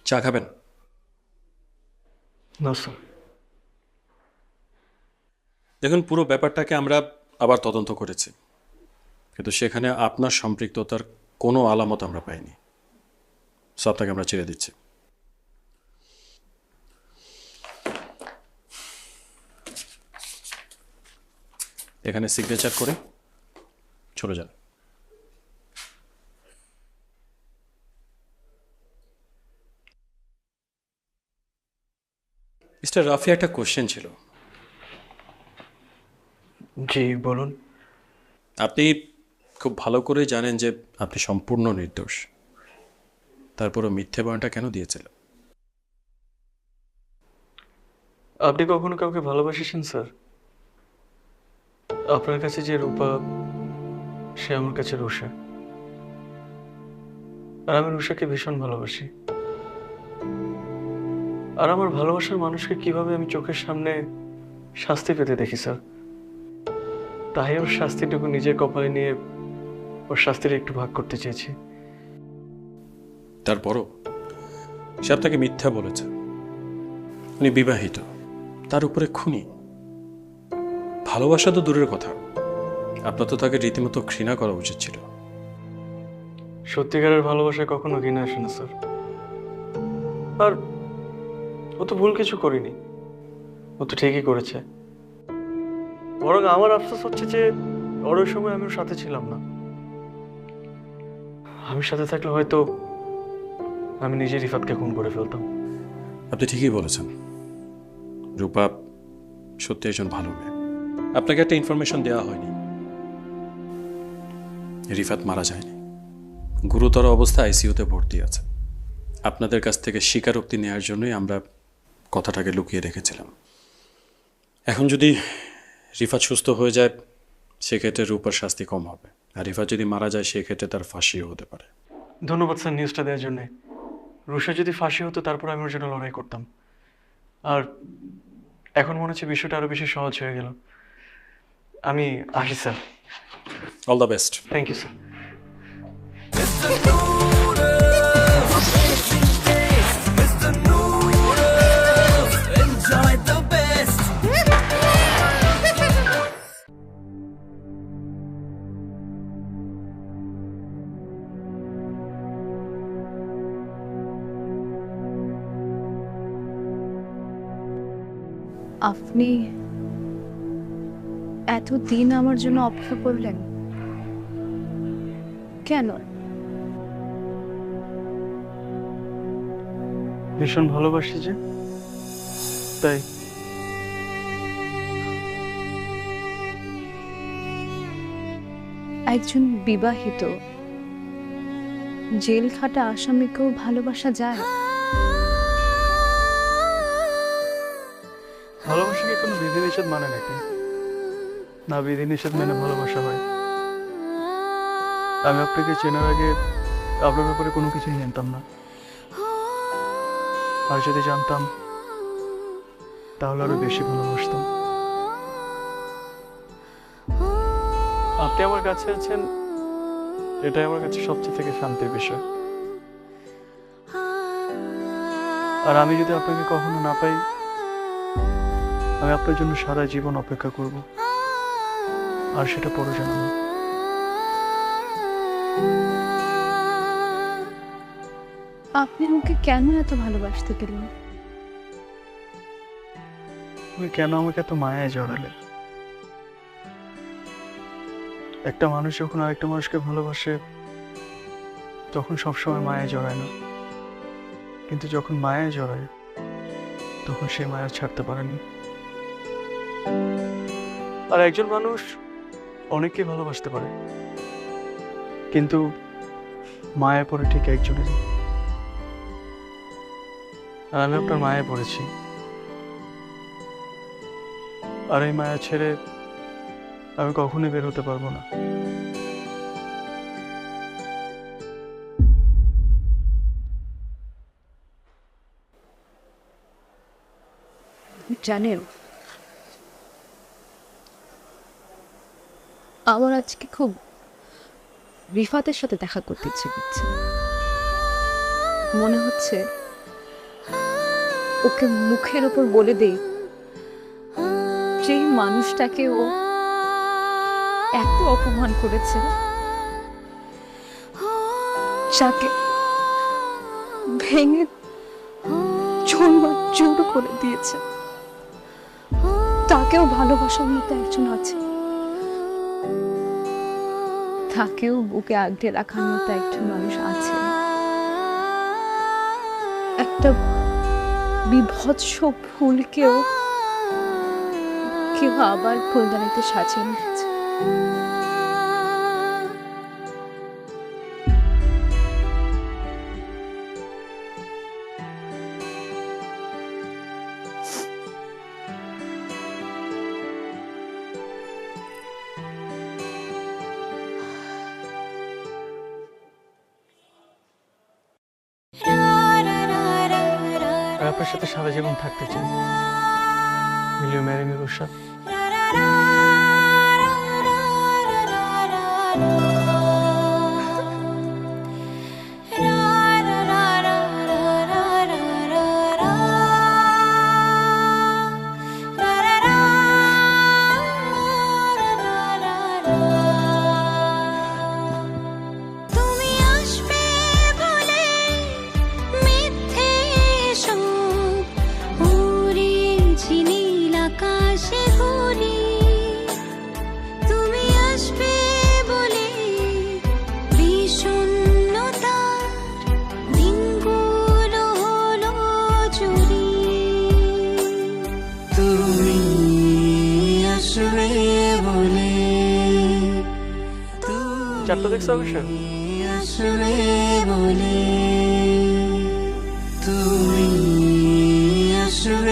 চা খাবেন? না স্যার। দেখুন, পুরো ব্যাপারটাকে আমরা আবার তদন্ত করেছি, কিন্তু সেখানে আপনার সম্পৃক্ততার কোনো আলামত আমরা পাইনি। সো আপনাকে আমরা ছেড়ে দিচ্ছি। এখানে সিগনেচার করে চলে যান। মিস্টার রাফি, একটা কোশ্চেন ছিল। জি বলুন। আপনি খুব ভালো করে জানেন যে আপনি সম্পূর্ণ নির্দোষ, তারপরও মিথ্যে বয়ানটা কেন দিয়েছিল? আপনি কখনো কাউকে ভালোবাসেছেন স্যার? আপনার কাছে যে রূপা, সে আমার কাছে রুষা, আর আমি রুষাকে ভীষণ ভালোবাসি। আর আমার ভালোবাসার মানুষকে কিভাবে আমি চোখের সামনে শাস্তি পেতে দেখি স্যার, তাই ওর শাস্তিটুকু নিজের কপালে নিয়ে ওর শাস্তির একটু ভাগ করতে চেয়েছি। তারপরও সে আপনাকে মিথ্যা বলেছে। উনি বিবাহিত, তার উপরে খুনি। ভালোবাসা তো দূরের কথা, আপনার তো তাকে রীতিমতো ঘৃণা করা উচিত ছিল। সত্যিকারের ভালোবাসা কখনো ঘৃণা আসে না স্যার। আর ও তো ভুল কিছু করেনি, ও তো ঠিকই করেছে। বরং আমার আফসোস হচ্ছে যে ওর ওই সময় আমি ওর সাথে ছিলাম না। আমি সাথে থাকলে হয়তো আমি নিজে রিফাতকে খুন করে ফেলতাম। আপনি ঠিকই বলেছেন, রূপা সত্যি একজন ভালো মেয়ে। আপনাকে একটা ইনফরমেশন দেওয়া হয়নি, রিফাত মারা যায়নি, গুরুতর অবস্থায় আইসিইউতে ভর্তি আছে। আপনাদের কাছ থেকে স্বীকারোক্তি নেওয়ার জন্যই আমরা কথাটাকে লুকিয়ে রেখেছিলাম। এখন যদি রিফাত সুস্থ হয়ে যায়, সেক্ষেত্রে রূপার শাস্তি কম হবে, আর রিফাত যদি মারা যায় সেক্ষেত্রে তার ফাঁসিও হতে পারে। ধন্যবাদ স্যার নিউজটা দেওয়ার জন্য। রুষা যদি ফাঁসি হতো, তারপর আমি ওর জন্য লড়াই করতাম। আর এখন মনে হচ্ছে বিষয়টা আরো বেশি সহজ হয়ে গেল। আমি আসি sir. All the best. Thank you sir. Enjoy the best. আপনি এতদিন আমার জন্য অপেক্ষা করলেন কেন? ভীষণ ভালোবাসি যে, তাই। একজন বিবাহিত জেল খাটা আসামিকেও ভালোবাসা যায়? ভালোবাসা কি কোনো বিধিনিষেধ মানে নাকি? না, বিধিনিষেধ মেনে ভালোবাসা হয়। আমি আপনাকে চেনার আগে আপনার ব্যাপারে কোনো কিছুই জানতাম না, আর যদি জানতাম তাহলে আরো বেশি ভালোবাসতাম। আপনি আমার কাছে আছেন, এটাই আমার কাছে সবচেয়ে থেকে শান্তির বিষয়। আর আমি যদি আপনাকে কখনো না পাই, আমি আপনার জন্য সারা জীবন অপেক্ষা করব, আর সেটা পরে জানাবো। আপনি আমাকে কেন এত ভালোবাসতে গেলেন? তুমি কেন আমাকে এত মায়ায় জড়ালে? একটা মানুষ যখন আরেকটা মানুষকে ভালোবাসে তখন সবসময় মায়ায় জড়ায় না, কিন্তু যখন মায়ায় জড়ায় তখন সে মায়া ছাড়তে পারেনি। আর একজন মানুষ অনেককে ভালোবাসতে পারে, কিন্তু মায়ায় পড়ে ঠিক একজনেরই। আর আমি আপনার মায়ায় পড়েছি, আর এই মায়া ছেড়ে আমি কখনোই বের হতে পারবো না। জানেন, আমার আজকে খুব রিফাতের সাথে দেখা করতে ইচ্ছে করছে। মনে হচ্ছে ওকে মুখের উপর বলে দেই যে মানুষটাকে ও এত অপমান করেছে, যাকে ভেঙে চূর্ণ করে দিয়েছে, তাকেও ভালোবাসার মতো একজন আছে, তাকেও বুকে আগলে রাখার মতো একজন মানুষ আছে। একটা বিভৎস ফুলকেও কেউ আবার ফুলদানিতে সাজিয়ে নিয়েছে। আপনার সাথে সারা জীবন থাকতে চাই। Will you marry me, Rusha? চারটা দেখছো অবশ্যই। আসবে বলে তুমি আসবে